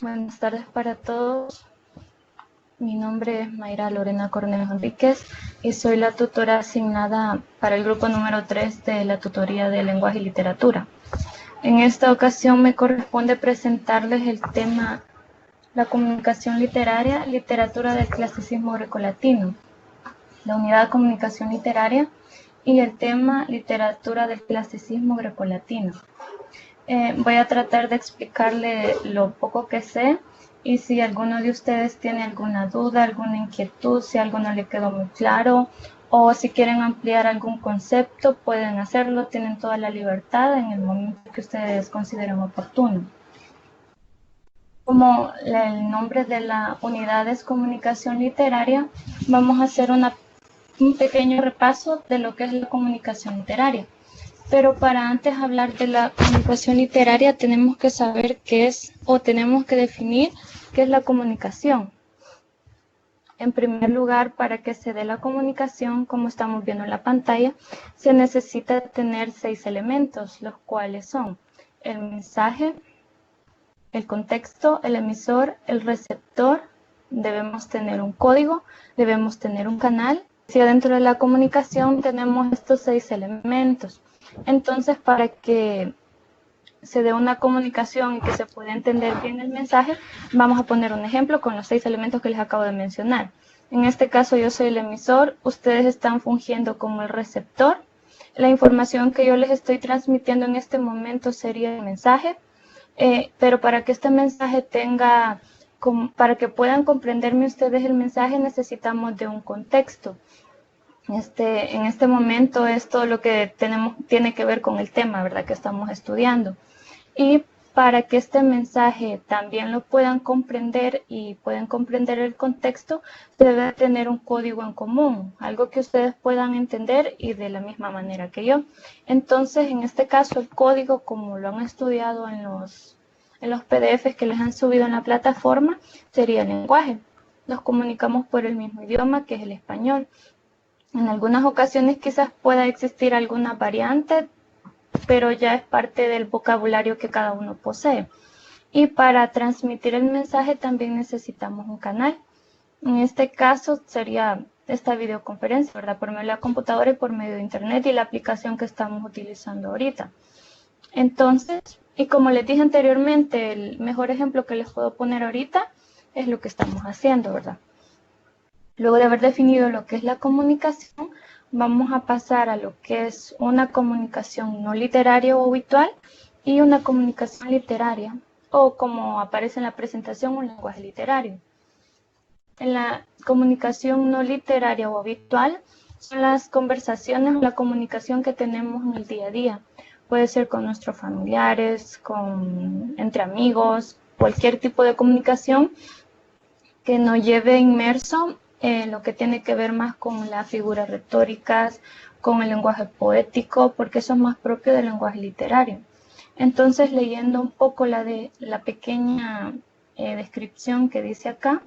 Buenas tardes para todos. Mi nombre es Mayra Lorena Cornejo Enríquez y soy la tutora asignada para el grupo número 3 de la tutoría de lenguaje y literatura. En esta ocasión me corresponde presentarles el tema la comunicación literaria, literatura del clasicismo grecolatino, la unidad de comunicación literaria y el tema literatura del clasicismo grecolatino. Voy a tratar de explicarle lo poco que sé y si alguno de ustedes tiene alguna duda, alguna inquietud, si algo no le quedó muy claro o si quieren ampliar algún concepto, pueden hacerlo, tienen toda la libertad en el momento que ustedes consideren oportuno. Como el nombre de la unidad es comunicación literaria, vamos a hacer un pequeño repaso de lo que es la comunicación literaria. Pero para antes hablar de la comunicación literaria tenemos que saber qué es o tenemos que definir qué es la comunicación. En primer lugar, para que se dé la comunicación, como estamos viendo en la pantalla, se necesita tener 6 elementos, los cuales son el mensaje, el contexto, el emisor, el receptor, debemos tener un código, debemos tener un canal. Si dentro de la comunicación tenemos estos 6 elementos. Entonces, para que se dé una comunicación y que se pueda entender bien el mensaje, vamos a poner un ejemplo con los 6 elementos que les acabo de mencionar. En este caso yo soy el emisor, ustedes están fungiendo como el receptor. La información que yo les estoy transmitiendo en este momento sería el mensaje, pero para que este mensaje para que puedan comprenderme ustedes el mensaje necesitamos de un contexto. En este momento es todo lo que tiene que ver con el tema, ¿verdad?, que estamos estudiando. Y para que este mensaje también lo puedan comprender y puedan comprender el contexto, debe tener un código en común, algo que ustedes puedan entender y de la misma manera que yo. Entonces, en este caso, el código, como lo han estudiado en los PDFs que les han subido en la plataforma, sería el lenguaje. Nos comunicamos por el mismo idioma, que es el español. En algunas ocasiones quizás pueda existir alguna variante, pero ya es parte del vocabulario que cada uno posee. Y para transmitir el mensaje también necesitamos un canal. En este caso sería esta videoconferencia, ¿verdad?, por medio de la computadora y por medio de internet y la aplicación que estamos utilizando ahorita. Entonces, y como les dije anteriormente, el mejor ejemplo que les puedo poner ahorita es lo que estamos haciendo, ¿verdad? Luego de haber definido lo que es la comunicación, vamos a pasar a lo que es una comunicación no literaria o habitual y una comunicación literaria, o como aparece en la presentación, un lenguaje literario. En la comunicación no literaria o habitual son las conversaciones o la comunicación que tenemos en el día a día. Puede ser con nuestros familiares, entre amigos, cualquier tipo de comunicación que nos lleve inmerso en lo que tiene que ver más con las figuras retóricas, con el lenguaje poético, porque eso es más propio del lenguaje literario. Entonces, leyendo un poco la pequeña descripción que dice acá,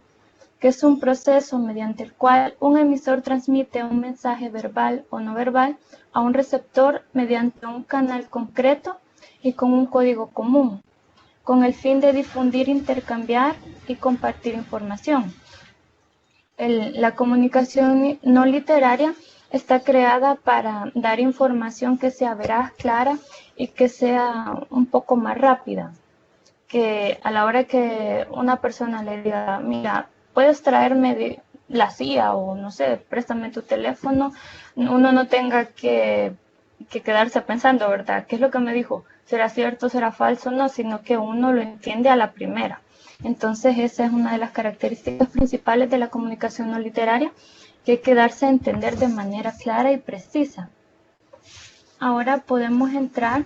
que es un proceso mediante el cual un emisor transmite un mensaje verbal o no verbal a un receptor mediante un canal concreto y con un código común, con el fin de difundir, intercambiar y compartir información. La comunicación no literaria está creada para dar información que sea veraz, clara y que sea un poco más rápida. Que a la hora que una persona le diga, mira, puedes traerme la CIA o no sé, préstame tu teléfono, uno no tenga que quedarse pensando, ¿verdad? ¿Qué es lo que me dijo? ¿Será cierto, será falso? No, sino que uno lo entiende a la primera. Entonces esa es una de las características principales de la comunicación no literaria, que hay que darse a entender de manera clara y precisa. Ahora podemos entrar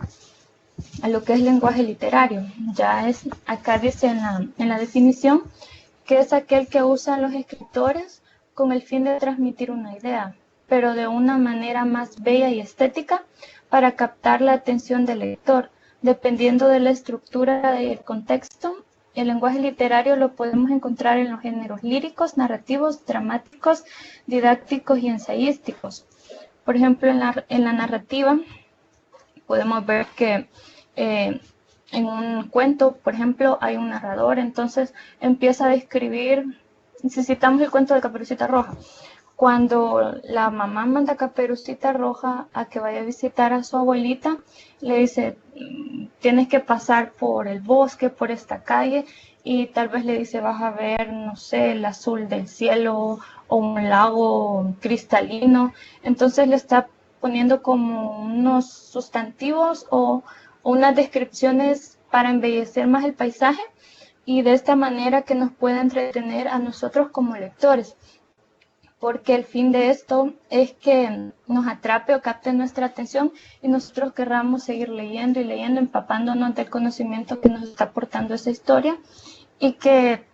a lo que es lenguaje literario. Acá dice en la definición que es aquel que usan los escritores con el fin de transmitir una idea, pero de una manera más bella y estética para captar la atención del lector. Dependiendo de la estructura y el contexto, el lenguaje literario lo podemos encontrar en los géneros líricos, narrativos, dramáticos, didácticos y ensayísticos. Por ejemplo, en la narrativa podemos ver que en un cuento, por ejemplo, hay un narrador, entonces empieza a describir, si citamos el cuento de Caperucita Roja, cuando la mamá manda a Caperucita Roja a que vaya a visitar a su abuelita, le dice, tienes que pasar por el bosque, por esta calle, y tal vez le dice, vas a ver, no sé, el azul del cielo o un lago cristalino. Entonces le está poniendo como unos sustantivos o unas descripciones para embellecer más el paisaje y de esta manera que nos pueda entretener a nosotros como lectores, porque el fin de esto es que nos atrape o capte nuestra atención y nosotros querramos seguir leyendo y leyendo, empapándonos del conocimiento que nos está aportando esa historia y que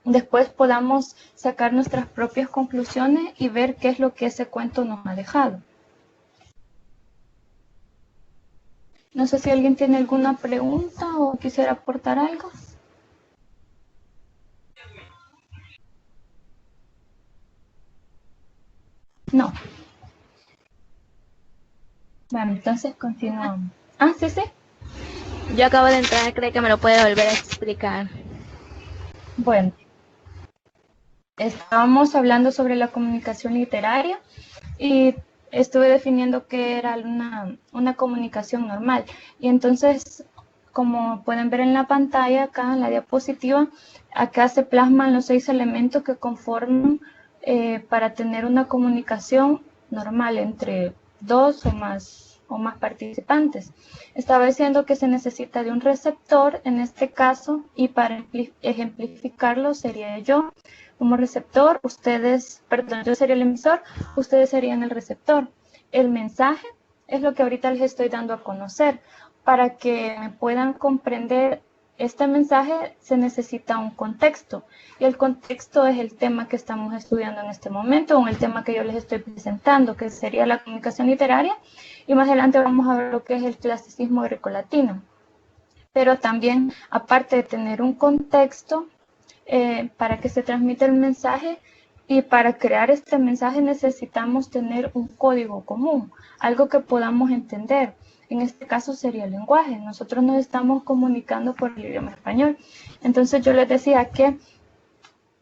después podamos sacar nuestras propias conclusiones y ver qué es lo que ese cuento nos ha dejado. No sé si alguien tiene alguna pregunta o quisiera aportar algo. No. Bueno, entonces continuamos. Ah, sí, sí. Yo acabo de entrar, ¿cree que me lo puede volver a explicar? Bueno, estábamos hablando sobre la comunicación literaria y estuve definiendo qué era una comunicación normal. Y entonces, como pueden ver en la pantalla, acá en la diapositiva, acá se plasman los 6 elementos que conforman para tener una comunicación normal entre dos o más participantes. Estaba diciendo que se necesita de un receptor en este caso y para ejemplificarlo sería yo como receptor, yo sería el emisor, ustedes serían el receptor. El mensaje es lo que ahorita les estoy dando a conocer. Para que me puedan comprender este mensaje se necesita un contexto y el contexto es el tema que estamos estudiando en este momento o el tema que yo les estoy presentando, que sería la comunicación literaria, y más adelante vamos a ver lo que es el clasicismo grecolatino. Pero también, aparte de tener un contexto, para que se transmita el mensaje y para crear este mensaje necesitamos tener un código común, algo que podamos entender. En este caso sería el lenguaje. Nosotros nos estamos comunicando por el idioma español. Entonces yo les decía que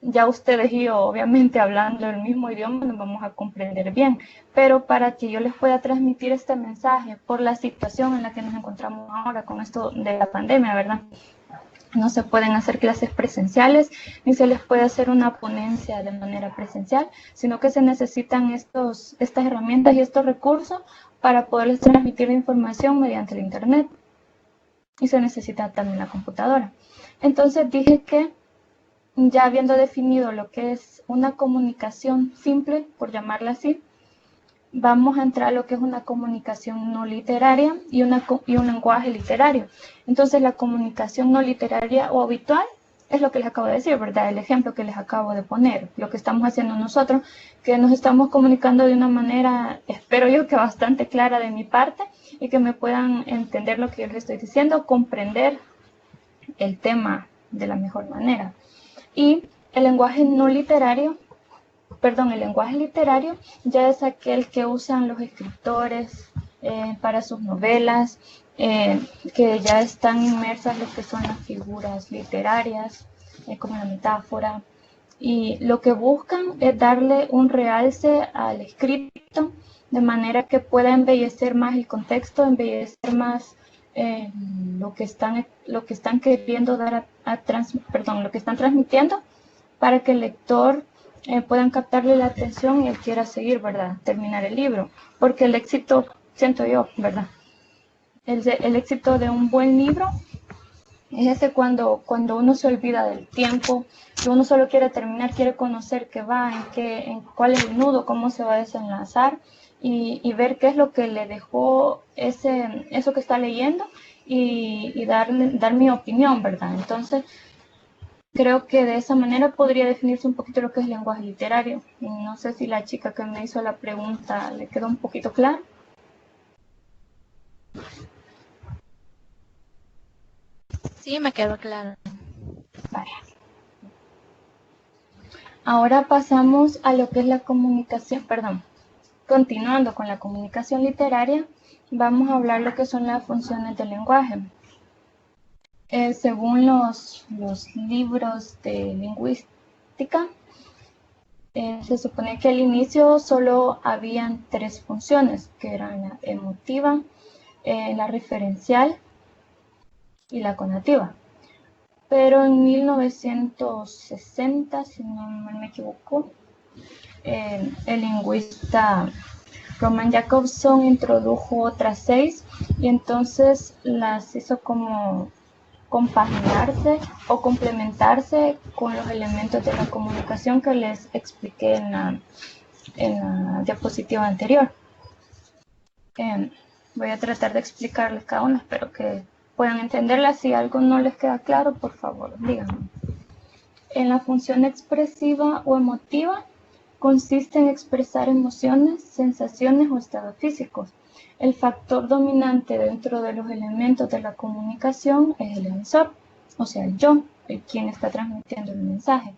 ya ustedes y yo, obviamente hablando el mismo idioma, nos vamos a comprender bien. Pero para que yo les pueda transmitir este mensaje por la situación en la que nos encontramos ahora con esto de la pandemia, ¿verdad? No se pueden hacer clases presenciales, ni se les puede hacer una ponencia de manera presencial, sino que se necesitan estas herramientas y estos recursos para poderles transmitir la información mediante el Internet. Y se necesita también la computadora. Entonces dije que ya habiendo definido lo que es una comunicación simple, por llamarla así, vamos a entrar a lo que es una comunicación no literaria y un lenguaje literario. Entonces la comunicación no literaria o habitual es lo que les acabo de decir, ¿verdad? El ejemplo que les acabo de poner, lo que estamos haciendo nosotros, que nos estamos comunicando de una manera, espero yo que bastante clara de mi parte y que me puedan entender lo que yo les estoy diciendo, comprender el tema de la mejor manera. Y el lenguaje no literario, el lenguaje literario ya es aquel que usan los escritores para sus novelas, que ya están inmersas lo que son las figuras literarias, como la metáfora, y lo que buscan es darle un realce al escrito de manera que pueda embellecer más el contexto, embellecer más lo que están queriendo dar lo que están transmitiendo para que el lector puedan captarle la atención y él quiera seguir, ¿verdad? Terminar el libro. Porque el éxito, siento yo, ¿verdad? El éxito de un buen libro es ese cuando uno se olvida del tiempo, que uno solo quiere terminar, quiere conocer qué va, en cuál es el nudo, cómo se va a desenlazar y ver qué es lo que le dejó eso que está leyendo y dar mi opinión, ¿verdad? Entonces, creo que de esa manera podría definirse un poquito lo que es el lenguaje literario. No sé si la chica que me hizo la pregunta le quedó un poquito claro. Sí, me quedó claro. Vale. Ahora pasamos a lo que es la comunicación, continuando con la comunicación literaria, vamos a hablar lo que son las funciones del lenguaje. Según los libros de lingüística, se supone que al inicio solo habían 3 funciones, que eran la emotiva, la referencial y la conativa. Pero en 1960, si no me equivoco, el lingüista Roman Jakobson introdujo otras 6 y entonces las hizo como compaginarse o complementarse con los elementos de la comunicación que les expliqué en la diapositiva anterior. Voy a tratar de explicarles cada una, espero que puedan entenderla. Si algo no les queda claro, por favor, díganme. En la función expresiva o emotiva consiste en expresar emociones, sensaciones o estados físicos. El factor dominante dentro de los elementos de la comunicación es el emisor, o sea, el yo, el quien está transmitiendo el mensaje.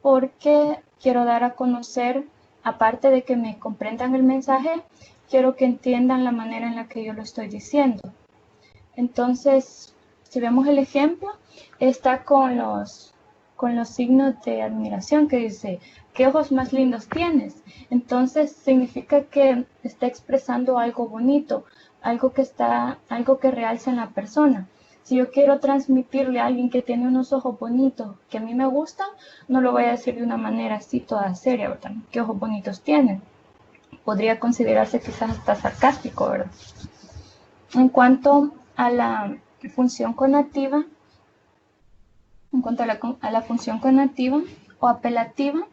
Porque quiero dar a conocer, aparte de que me comprendan el mensaje, quiero que entiendan la manera en la que yo lo estoy diciendo. Entonces, si vemos el ejemplo, está con los signos de admiración que dice, ¿qué ojos más lindos tienes? Entonces significa que está expresando algo bonito, algo que realza en la persona. Si yo quiero transmitirle a alguien que tiene unos ojos bonitos, que a mí me gustan, no lo voy a decir de una manera así toda seria, ¿verdad? ¿Qué ojos bonitos tienen? Podría considerarse quizás hasta sarcástico, ¿verdad? En cuanto a la función conativa, o apelativa,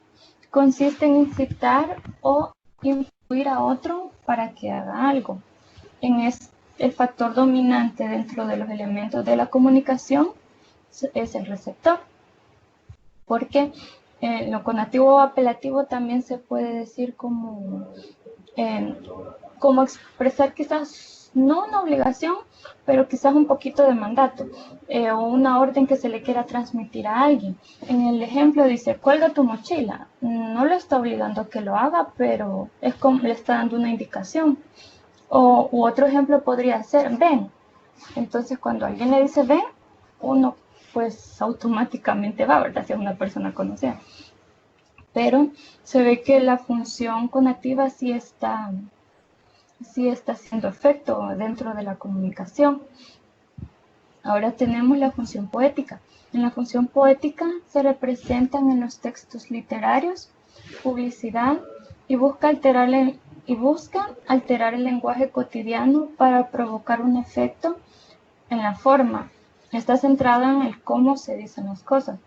consiste en incitar o influir a otro para que haga algo. El factor dominante dentro de los elementos de la comunicación es el receptor, porque lo conativo o apelativo también se puede decir como expresar quizás no una obligación, pero quizás un poquito de mandato o una orden que se le quiera transmitir a alguien. En el ejemplo dice, cuelga tu mochila. No lo está obligando a que lo haga, pero es como le está dando una indicación. U otro ejemplo podría ser, ven. Entonces cuando alguien le dice ven, uno pues automáticamente va, ¿verdad? Si es una persona conocida. Pero se ve que la función conativa sí está haciendo efecto dentro de la comunicación. Ahora tenemos la función poética. En la función poética se representan en los textos literarios, publicidad y busca alterar el lenguaje cotidiano para provocar un efecto en la forma. Está centrada en el cómo se dicen las cosas.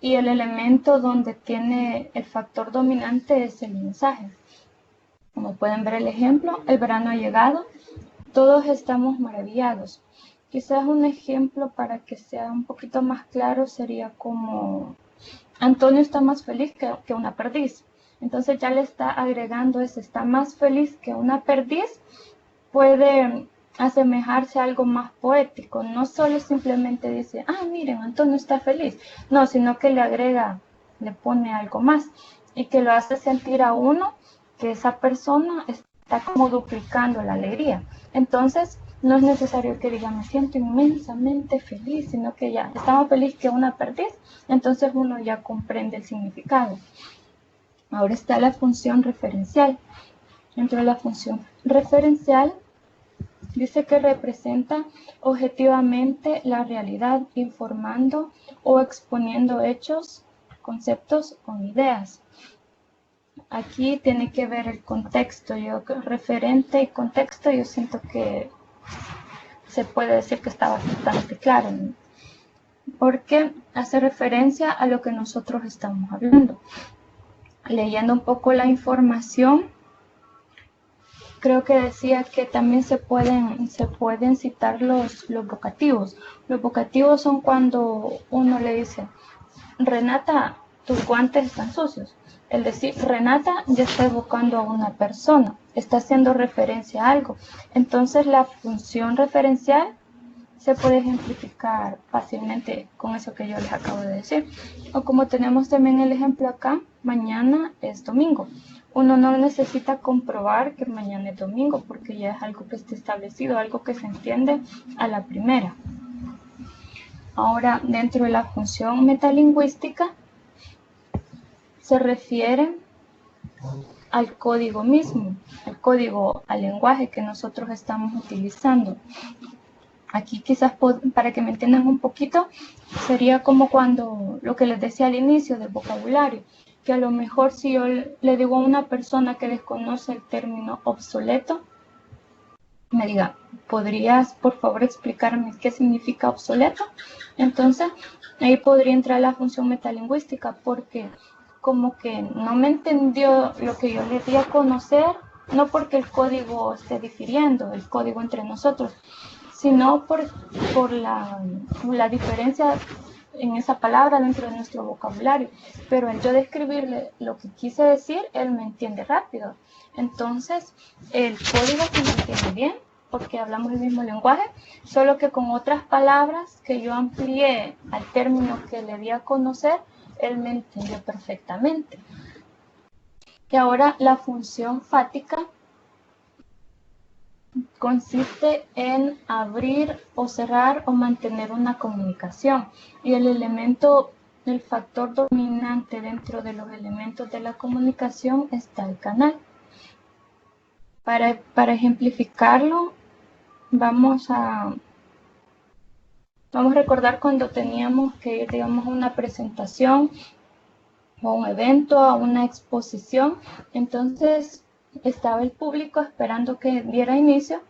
Y el elemento donde tiene el factor dominante es el mensaje. Como pueden ver el ejemplo, el verano ha llegado, todos estamos maravillados. Quizás un ejemplo para que sea un poquito más claro sería como Antonio está más feliz que una perdiz. Entonces ya le está agregando ese está más feliz que una perdiz, puede asemejarse a algo más poético. No solo simplemente dice, miren, Antonio está feliz. No, sino que le pone algo más y que lo hace sentir a uno que esa persona está como duplicando la alegría. Entonces, no es necesario que diga, me siento inmensamente feliz, sino que ya está más feliz que una perdiz, entonces uno ya comprende el significado. Ahora está la función referencial. Dentro de la función referencial, dice que representa objetivamente la realidad, informando o exponiendo hechos, conceptos o ideas. Aquí tiene que ver el contexto. Referente y contexto, yo siento que se puede decir que está bastante claro, ¿no? Porque hace referencia a lo que nosotros estamos hablando. Leyendo un poco la información, creo que decía que también se pueden citar los vocativos. Los vocativos son cuando uno le dice, Renata, tus guantes están sucios. El decir Renata ya está evocando a una persona, está haciendo referencia a algo. Entonces la función referencial se puede ejemplificar fácilmente con eso que yo les acabo de decir. O como tenemos también el ejemplo acá, mañana es domingo. Uno no necesita comprobar que mañana es domingo porque ya es algo que está establecido, algo que se entiende a la primera. Ahora, dentro de la función metalingüística, se refiere al código mismo, al lenguaje que nosotros estamos utilizando. Aquí quizás para que me entiendan un poquito, sería como cuando lo que les decía al inicio del vocabulario, que a lo mejor si yo le digo a una persona que desconoce el término obsoleto, me diga, ¿podrías por favor explicarme qué significa obsoleto? Entonces ahí podría entrar la función metalingüística, porque como que no me entendió lo que yo le di a conocer, no porque el código esté difiriendo, el código entre nosotros, sino por la diferencia en esa palabra dentro de nuestro vocabulario. Pero al yo describirle lo que quise decir, él me entiende rápido. Entonces, el código se mantiene bien, porque hablamos el mismo lenguaje, solo que con otras palabras que yo amplié al término que le di a conocer, él me entendió perfectamente. Y ahora la función fática consiste en abrir o cerrar o mantener una comunicación, y el factor dominante dentro de los elementos de la comunicación está el canal. Para ejemplificarlo, vamos a recordar cuando teníamos que ir, digamos, a una presentación o a un evento, a una exposición. Entonces estaba el público esperando que diera inicio.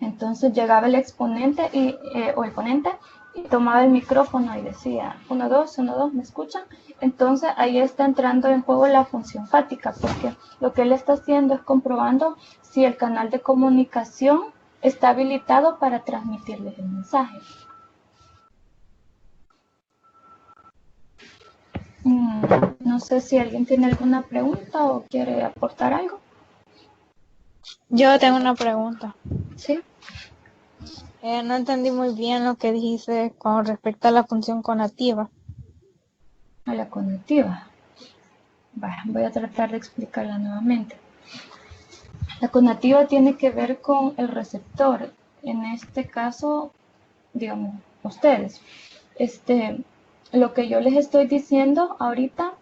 Entonces llegaba el exponente o el ponente y tomaba el micrófono y decía 1, 2, 1, 2, ¿me escuchan? Entonces ahí está entrando en juego la función fática, porque lo que él está haciendo es comprobando si el canal de comunicación está habilitado para transmitirles el mensaje. No sé si alguien tiene alguna pregunta o quiere aportar algo. Yo tengo una pregunta. Sí. No entendí muy bien lo que dijiste con respecto a la función conativa. A la conativa. Voy a tratar de explicarla nuevamente. La conativa tiene que ver con el receptor. En este caso, digamos, ustedes. Lo que yo les estoy diciendo ahorita,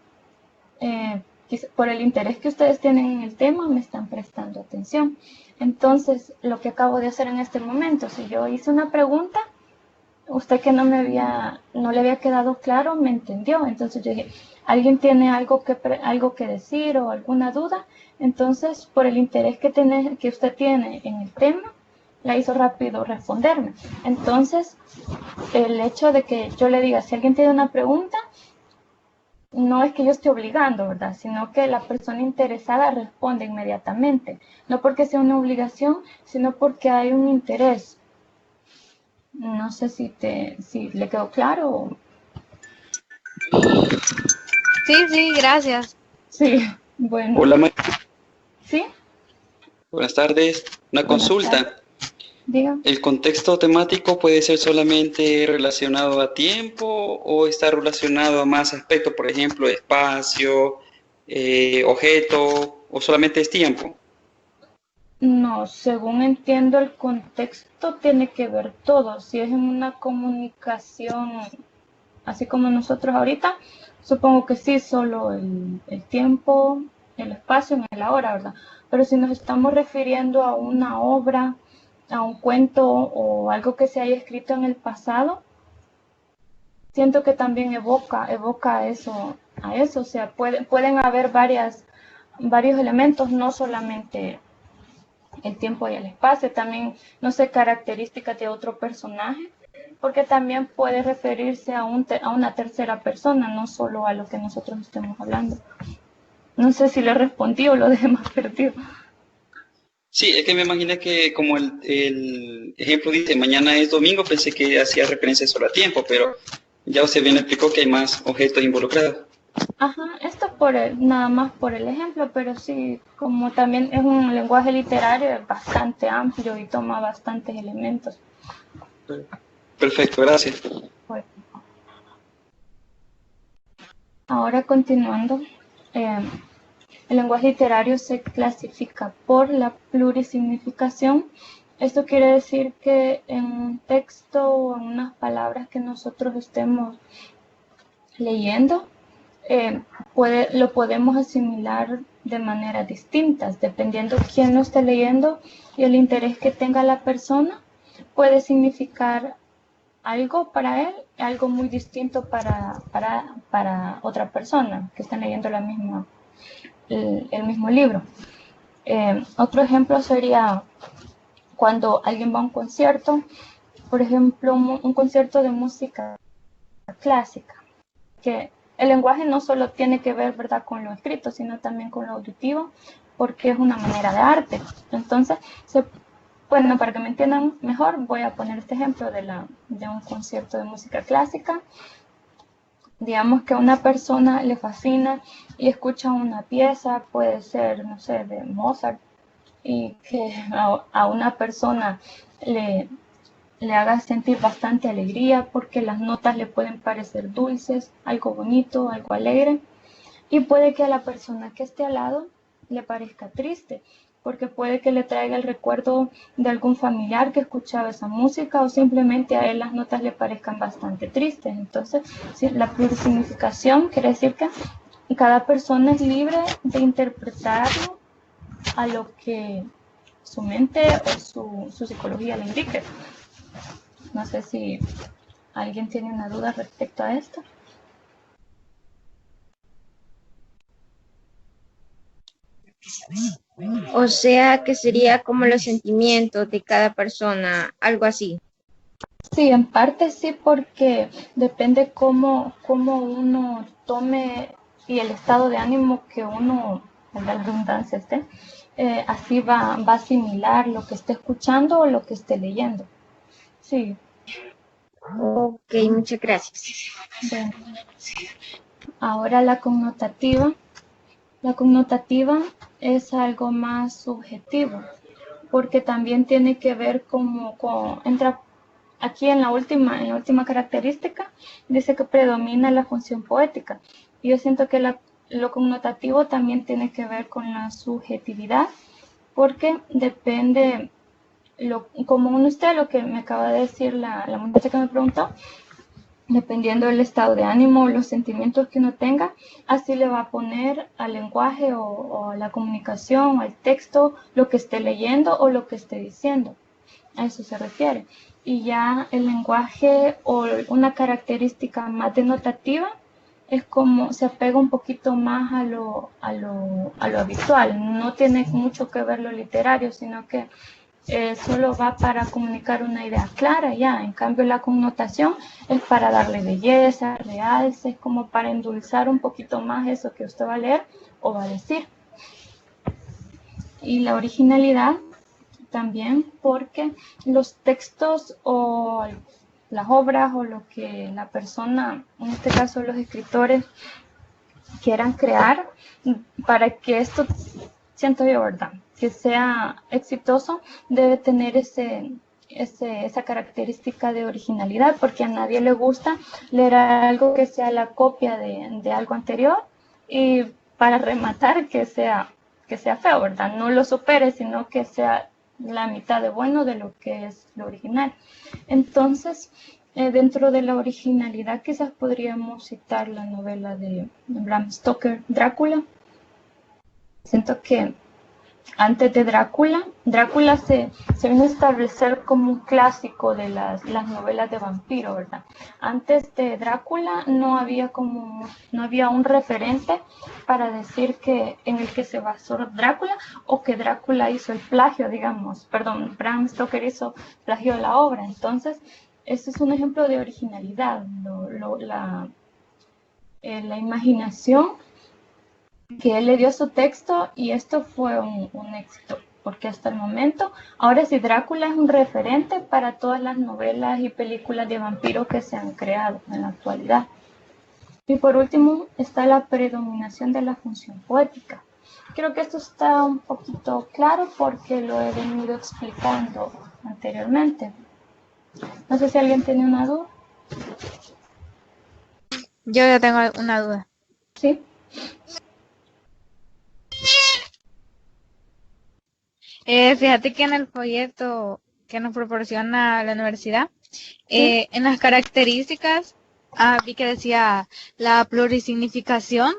por el interés que ustedes tienen en el tema, me están prestando atención. Entonces, lo que acabo de hacer en este momento, si yo hice una pregunta, usted que no le había quedado claro, me entendió. Entonces yo dije, ¿alguien tiene algo que decir o alguna duda? Entonces, por el interés que usted tiene en el tema, la hizo rápido responderme. Entonces, el hecho de que yo le diga, si alguien tiene una pregunta, no es que yo esté obligando, ¿verdad? Sino que la persona interesada responde inmediatamente. No porque sea una obligación, sino porque hay un interés. No sé si le quedó claro. Sí, gracias. Sí, bueno. Hola, ¿Sí? buenas tardes. Una Buenas consulta. tardes. Diga. ¿El contexto temático puede ser solamente relacionado a tiempo o está relacionado a más aspectos, por ejemplo, espacio, objeto, o solamente es tiempo? No, según entiendo, el contexto tiene que ver todo. Si es en una comunicación, así como nosotros ahorita, supongo que sí, solo el tiempo, el espacio, en la hora, ¿verdad? Pero si nos estamos refiriendo a una obra, a un cuento o algo que se haya escrito en el pasado, siento que también evoca a eso. O sea, pueden haber varios elementos, no solamente el tiempo y el espacio, también, no sé, características de otro personaje, porque también puede referirse a una tercera persona, no solo a lo que nosotros estemos hablando. No sé si le respondí o lo dejé más perdido. Sí, es que me imaginé que como el ejemplo dice, mañana es domingo, pensé que hacía referencia solo a tiempo, pero ya usted bien explicó que hay más objetos involucrados. Ajá, esto nada más por el ejemplo, pero sí, como también es un lenguaje literario, es bastante amplio y toma bastantes elementos. Perfecto, gracias. Bueno. Ahora continuando, el lenguaje literario se clasifica por la plurisignificación Esto quiere decir que en un texto o en unas palabras que nosotros estemos leyendo, lo podemos asimilar de maneras distintas, dependiendo quién lo esté leyendo y el interés que tenga la persona, puede significar algo para él, algo muy distinto para otra persona que está leyendo el mismo libro. Otro ejemplo sería cuando alguien va a un concierto, por ejemplo, un concierto de música clásica, que el lenguaje no solo tiene que ver, ¿verdad?, con lo escrito, sino también con lo auditivo, porque es una manera de arte. Entonces, bueno, para que me entiendan mejor, voy a poner este ejemplo de un concierto de música clásica. Digamos que a una persona le fascina y escucha una pieza, puede ser, no sé, de Mozart, y que a una persona le haga sentir bastante alegría porque las notas le pueden parecer dulces, algo bonito, algo alegre. Y puede que a la persona que esté al lado le parezca triste, porque puede que le traiga el recuerdo de algún familiar que escuchaba esa música o simplemente a él las notas le parezcan bastante tristes. Entonces, sí, la plurisignificación quiere decir que cada persona es libre de interpretarlo a lo que su mente o su psicología le indique. No sé si alguien tiene una duda respecto a esto. O sea que sería como los sentimientos de cada persona, algo así. Sí, en parte sí, porque depende cómo uno tome y el estado de ánimo que uno, en la redundancia esté, así va a asimilar lo que esté escuchando o lo que esté leyendo. Sí, Ok, muchas gracias. bueno. Ahora la connotativa. La connotativa es algo más subjetivo, porque también tiene que ver entra aquí en la última característica, dice que predomina la función poética. Y yo siento que lo connotativo también tiene que ver con la subjetividad, porque depende, como uno esté, lo que me acaba de decir la muchacha que me preguntó, dependiendo del estado de ánimo o los sentimientos que uno tenga, así le va a poner al lenguaje o a la comunicación, al texto, lo que esté leyendo o lo que esté diciendo. A eso se refiere. Y ya el lenguaje o una característica más denotativa es como se apega un poquito más a lo habitual. No tiene mucho que ver lo literario, sino que solo va para comunicar una idea clara ya. En cambio, la connotación es para darle belleza, realce, es como para endulzar un poquito más eso que usted va a leer o va a decir. Y la originalidad también, porque los textos o las obras o lo que la persona, en este caso los escritores, quieran crear, para que esto, siento yo, ¿verdad?, que sea exitoso, debe tener esa característica de originalidad, porque a nadie le gusta leer algo que sea la copia de algo anterior y para rematar que sea feo, ¿verdad? No lo supere, sino que sea la mitad de bueno de lo que es lo original. Entonces, dentro de la originalidad quizás podríamos citar la novela de Bram Stoker, Drácula. Siento que antes de Drácula se vino a establecer como un clásico de las novelas de vampiro, ¿verdad? Antes de Drácula no había un referente para decir que en el que se basó Drácula o que Drácula hizo el plagio, Bram Stoker hizo plagio de la obra. Entonces, ese es un ejemplo de originalidad, la imaginación que él le dio su texto, y esto fue un éxito, porque hasta el momento, ahora sí, Drácula es un referente para todas las novelas y películas de vampiros que se han creado en la actualidad. Y por último está la predominación de la función poética. Creo que esto está un poquito claro porque lo he venido explicando anteriormente. No sé si alguien tiene una duda. Yo ya tengo una duda. Sí. Fíjate que en el folleto que nos proporciona la universidad. En las características vi que decía la plurisignificación,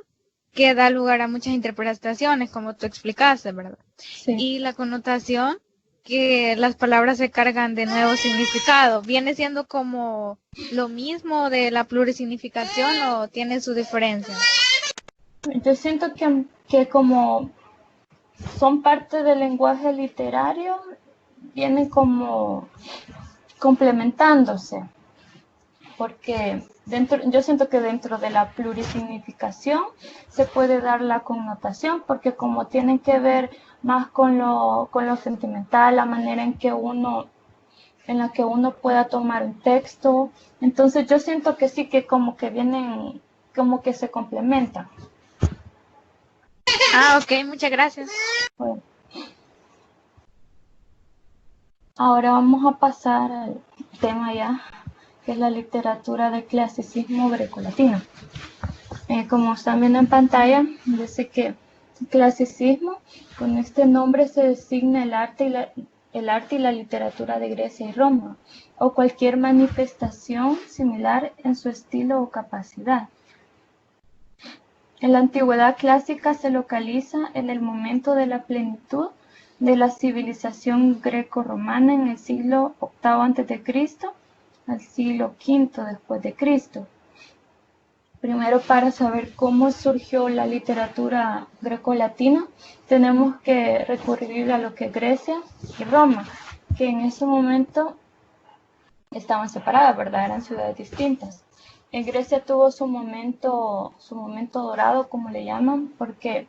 que da lugar a muchas interpretaciones, como tú explicaste, ¿verdad? Sí. Y la connotación, que las palabras se cargan de nuevo significado. ¿Viene siendo como lo mismo de la plurisignificación o tiene su diferencia? Yo siento que como son parte del lenguaje literario, vienen como complementándose, porque yo siento que dentro de la plurisignificación se puede dar la connotación, porque como tienen que ver más con lo sentimental, la manera en la que uno pueda tomar un texto, entonces yo siento que sí, que como que vienen, como que se complementan. Ok, muchas gracias. Bueno. Ahora vamos a pasar al tema ya, que es la literatura del clasicismo grecolatino. Como están viendo en pantalla, dice que clasicismo, con este nombre se designa el arte y la literatura de Grecia y Roma, o cualquier manifestación similar en su estilo o capacidad. En la antigüedad clásica se localiza en el momento de la plenitud de la civilización greco-romana en el siglo VIII a.C. al siglo V después de Cristo. Primero, para saber cómo surgió la literatura grecolatina, tenemos que recurrir a lo que es Grecia y Roma, que en ese momento estaban separadas, ¿verdad? Eran ciudades distintas. En Grecia tuvo su momento dorado, como le llaman, porque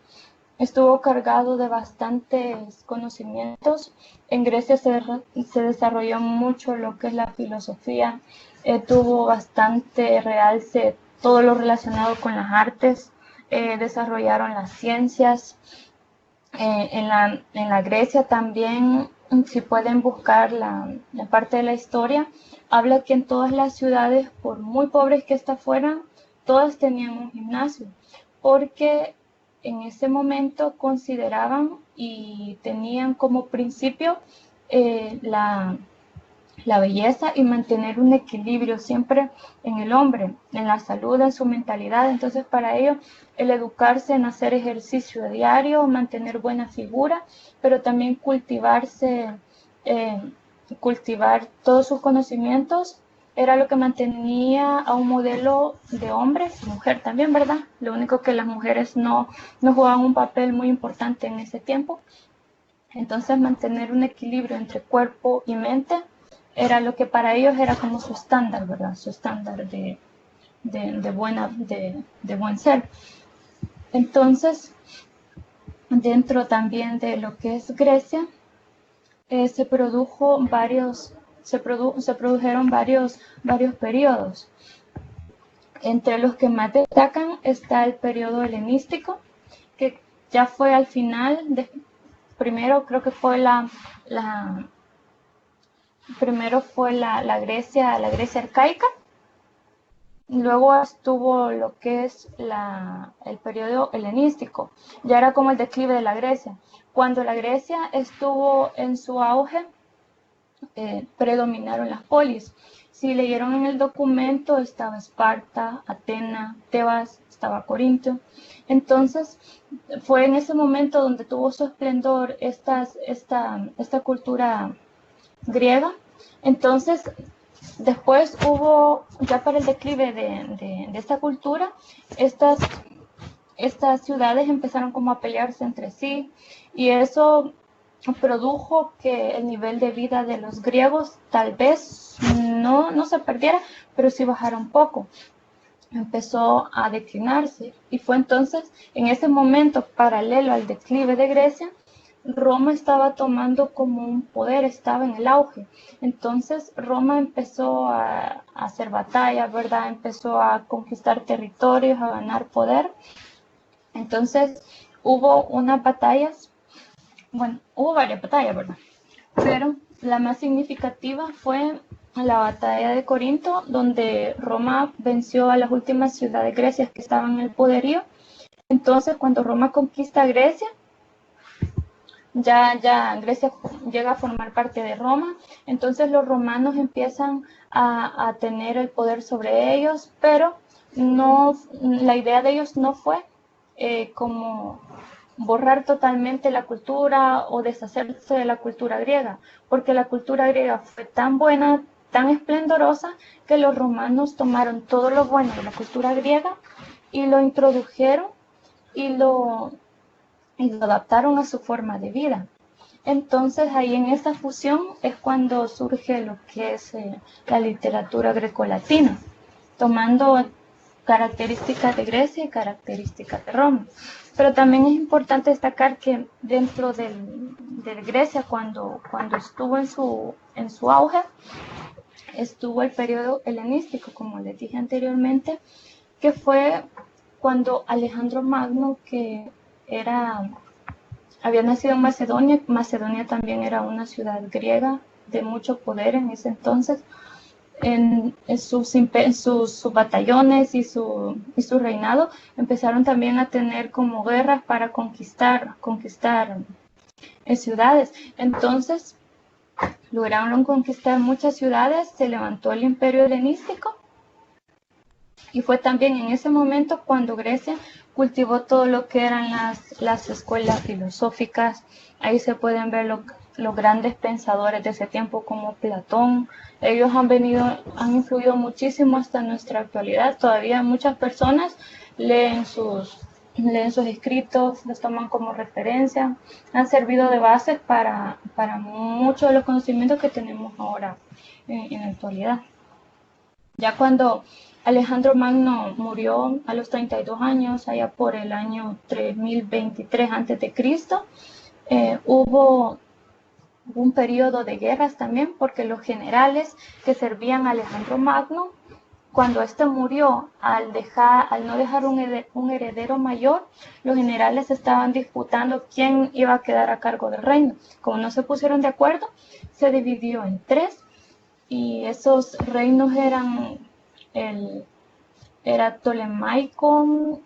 estuvo cargado de bastantes conocimientos. En Grecia se desarrolló mucho lo que es la filosofía, tuvo bastante realce todo lo relacionado con las artes, desarrollaron las ciencias. En la Grecia también, si pueden buscar la parte de la historia, habla que en todas las ciudades, por muy pobres que éstas fueran, todas tenían un gimnasio, porque en ese momento consideraban y tenían como principio la belleza y mantener un equilibrio siempre en el hombre, en la salud, en su mentalidad. Entonces, para ello, el educarse en hacer ejercicio diario, mantener buena figura, pero también cultivar todos sus conocimientos, era lo que mantenía a un modelo de hombre y mujer también, ¿verdad? Lo único que las mujeres no jugaban un papel muy importante en ese tiempo. Entonces, mantener un equilibrio entre cuerpo y mente era lo que para ellos era como su estándar, ¿verdad? Su estándar de buen ser. Entonces, dentro también de lo que es Grecia, se produjeron varios periodos. Entre los que más destacan está el periodo helenístico, que ya fue al final, primero creo que fue la Grecia arcaica, luego estuvo lo que es el periodo helenístico, ya era como el declive de la Grecia. Cuando la Grecia estuvo en su auge, predominaron las polis. Si leyeron en el documento, estaba Esparta, Atenas, Tebas, estaba Corinto. Entonces, fue en ese momento donde tuvo su esplendor esta cultura griega. Entonces, después hubo, ya para el declive de esta cultura, estas ciudades empezaron como a pelearse entre sí, y eso produjo que el nivel de vida de los griegos tal vez no se perdiera, pero sí bajara un poco. Empezó a declinarse, y fue entonces en ese momento, paralelo al declive de Grecia, Roma estaba tomando como un poder, estaba en el auge. Entonces Roma empezó a hacer batallas, ¿verdad? Empezó a conquistar territorios, a ganar poder. Entonces hubo unas batallas, hubo varias batallas, ¿verdad? Pero la más significativa fue la batalla de Corinto, donde Roma venció a las últimas ciudades grecias que estaban en el poderío. Entonces, cuando Roma conquista Grecia, ya Grecia llega a formar parte de Roma, entonces los romanos empiezan a tener el poder sobre ellos, pero no, la idea de ellos no fue como borrar totalmente la cultura o deshacerse de la cultura griega, porque la cultura griega fue tan buena, tan esplendorosa, que los romanos tomaron todo lo bueno de la cultura griega y lo introdujeron y lo adaptaron a su forma de vida. Entonces ahí en esa fusión es cuando surge lo que es la literatura grecolatina, tomando características de Grecia y características de Roma. Pero también es importante destacar que dentro de Grecia, cuando estuvo en su auge, estuvo el periodo helenístico, como les dije anteriormente, que fue cuando Alejandro Magno, que había nacido en Macedonia. Macedonia también era una ciudad griega de mucho poder en ese entonces. En sus batallones y su reinado empezaron también a tener como guerras para conquistar ciudades. Entonces lograron conquistar muchas ciudades, se levantó el imperio helenístico y fue también en ese momento cuando Grecia cultivó todo lo que eran las escuelas filosóficas. Ahí se pueden ver los grandes pensadores de ese tiempo como Platón. Ellos han influido muchísimo hasta nuestra actualidad. Todavía muchas personas leen sus escritos, los toman como referencia, han servido de base para muchos de los conocimientos que tenemos ahora en la actualidad. Ya cuando Alejandro Magno murió a los 32 años, allá por el año 3023 a.C., hubo un periodo de guerras también, porque los generales que servían a Alejandro Magno, cuando éste murió, al no dejar un heredero mayor, los generales estaban disputando quién iba a quedar a cargo del reino. Como no se pusieron de acuerdo, se dividió en 3, y esos reinos era Ptolemaico,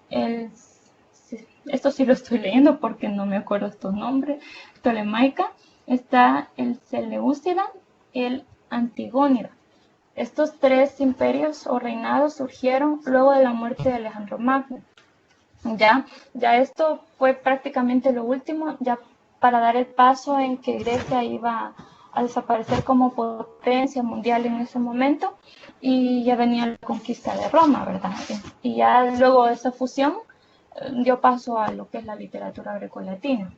esto sí lo estoy leyendo porque no me acuerdo estos nombres, Ptolemaica, está el Seleucida y el Antigónida. Estos 3 imperios o reinados surgieron luego de la muerte de Alejandro Magno. Ya esto fue prácticamente lo último, ya para dar el paso en que Grecia iba a desaparecer como potencia mundial en ese momento, y ya venía la conquista de Roma, ¿verdad? Y ya luego de esa fusión dio paso a lo que es la literatura grecolatina.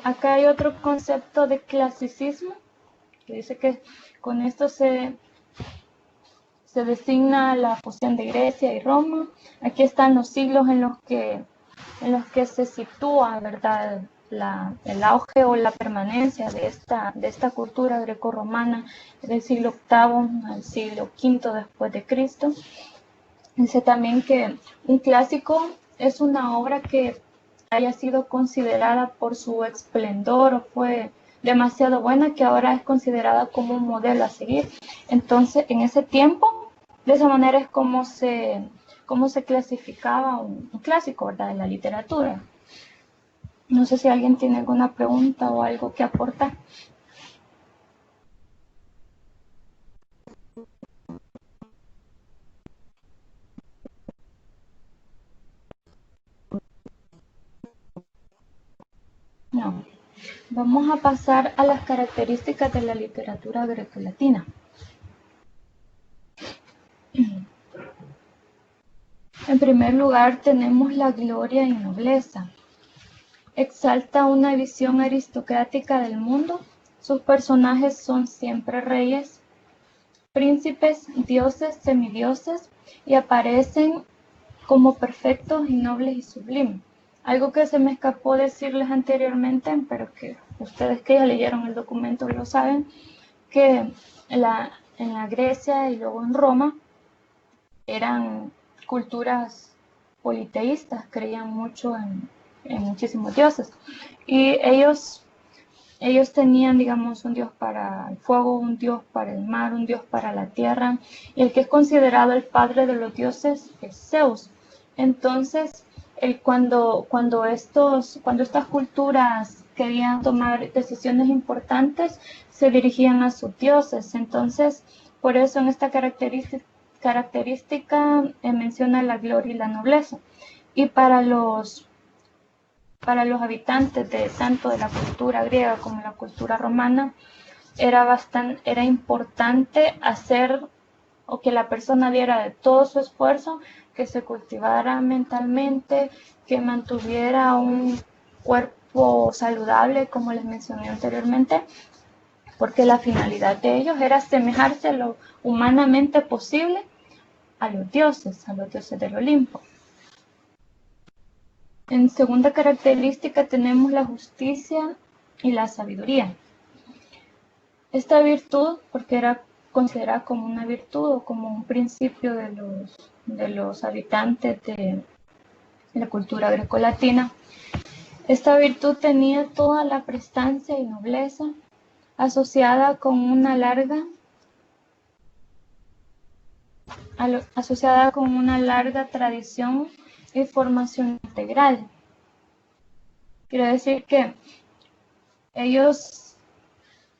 Acá hay otro concepto de clasicismo, que dice que con esto se designa la fusión de Grecia y Roma. Aquí están los siglos en los que se sitúa, ¿verdad?, el auge o la permanencia de esta cultura grecorromana del siglo VIII al siglo V después de Cristo. Dice también que un clásico es una obra que haya sido considerada por su esplendor o fue demasiado buena, que ahora es considerada como un modelo a seguir. Entonces, en ese tiempo, de esa manera es como se clasificaba un clásico, ¿verdad?, de la literatura. No sé si alguien tiene alguna pregunta o algo que aportar. No. Vamos a pasar a las características de la literatura grecolatina. En primer lugar, tenemos la gloria y nobleza. Exalta una visión aristocrática del mundo. Sus personajes son siempre reyes, príncipes, dioses, semidioses, y aparecen como perfectos y nobles y sublimes. Algo que se me escapó decirles anteriormente, pero que ustedes que ya leyeron el documento lo saben, que en la Grecia y luego en Roma eran culturas politeístas, creían mucho en muchísimos dioses. Y ellos tenían, digamos, un dios para el fuego, un dios para el mar, un dios para la tierra, y el que es considerado el padre de los dioses es Zeus. Entonces, cuando estas culturas querían tomar decisiones importantes, se dirigían a sus dioses. Entonces, por eso en esta característica menciona la gloria y la nobleza. Y para los habitantes de tanto de la cultura griega como la cultura romana, era importante hacer o que la persona diera de todo su esfuerzo, que se cultivara mentalmente, que mantuviera un cuerpo saludable, como les mencioné anteriormente, porque la finalidad de ellos era asemejarse lo humanamente posible a los dioses del Olimpo. En segunda característica tenemos la justicia y la sabiduría. Esta virtud, porque era considerada como una virtud o como un principio de los habitantes de la cultura grecolatina, esta virtud tenía toda la prestancia y nobleza asociada con una larga tradición y formación integral. Quiero decir que ellos,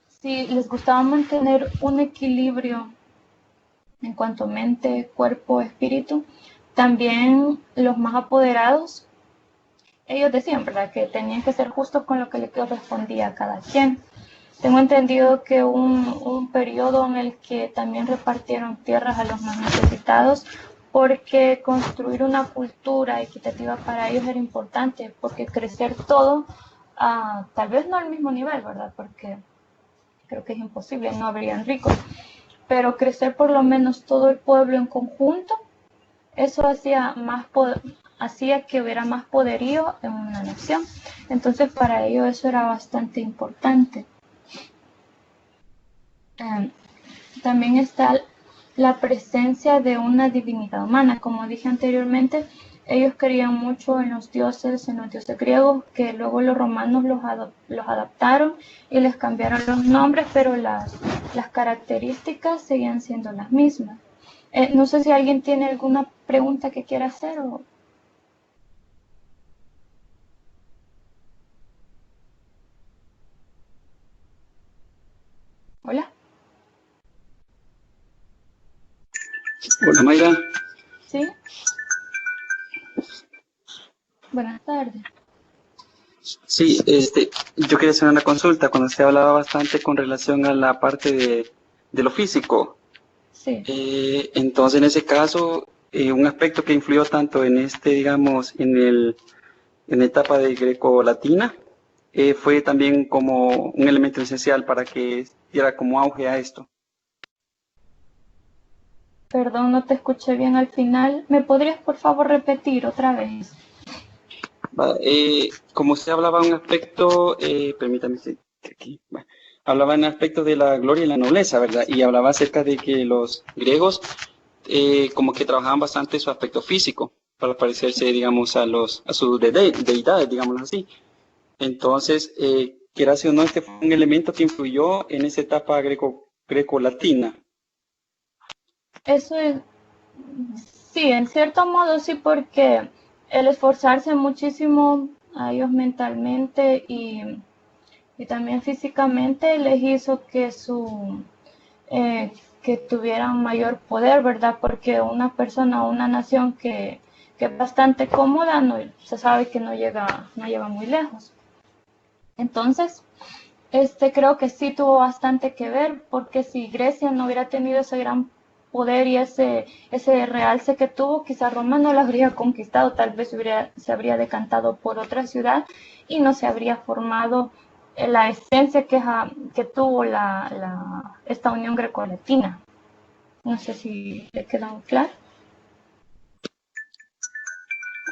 si les gustaba mantener un equilibrio en cuanto a mente, cuerpo, espíritu, también los más apoderados, ellos decían, ¿verdad?, que tenían que ser justos con lo que le correspondía a cada quien. Tengo entendido que un periodo en el que también repartieron tierras a los más necesitados, porque construir una cultura equitativa para ellos era importante, porque crecer todo, tal vez no al mismo nivel, ¿verdad?, porque creo que es imposible, no habrían ricos, pero crecer por lo menos todo el pueblo en conjunto, eso hacía que hubiera más poderío en una nación. Entonces para ellos eso era bastante importante. También está la presencia de una divinidad humana. Como dije anteriormente, ellos creían mucho en los dioses griegos, que luego los romanos los adaptaron y les cambiaron los nombres, pero las características seguían siendo las mismas. No sé si alguien tiene alguna pregunta que quiera hacer o... Hola. Hola, Mayra. Sí. Buenas tardes. Sí, yo quería hacer una consulta. Cuando usted hablaba bastante con relación a la parte de lo físico, Sí. Entonces en ese caso, un aspecto que influyó tanto en digamos, en la etapa de greco-latina, fue también como un elemento esencial para que diera como auge a esto. Perdón, no te escuché bien al final. ¿Me podrías por favor repetir otra vez? Como usted hablaba un aspecto, permítame aquí, hablaba en aspecto de la gloria y la nobleza, ¿verdad? Y hablaba acerca de que los griegos como que trabajaban bastante su aspecto físico para parecerse, digamos, a sus deidades, digámoslo así. Entonces, quieras o no, este fue un elemento que influyó en esa etapa greco-latina. Eso es, sí, en cierto modo sí, porque el esforzarse muchísimo a ellos mentalmente y también físicamente les hizo que tuvieran mayor poder, ¿verdad? Porque una persona o una nación que es bastante cómoda, no, se sabe que no llega muy lejos. Entonces, creo que sí tuvo bastante que ver, porque si Grecia no hubiera tenido ese gran poder y ese realce que tuvo, quizás Roma no lo habría conquistado, tal vez se habría decantado por otra ciudad y no se habría formado la esencia que tuvo esta unión grecolatina. No sé si le quedó claro.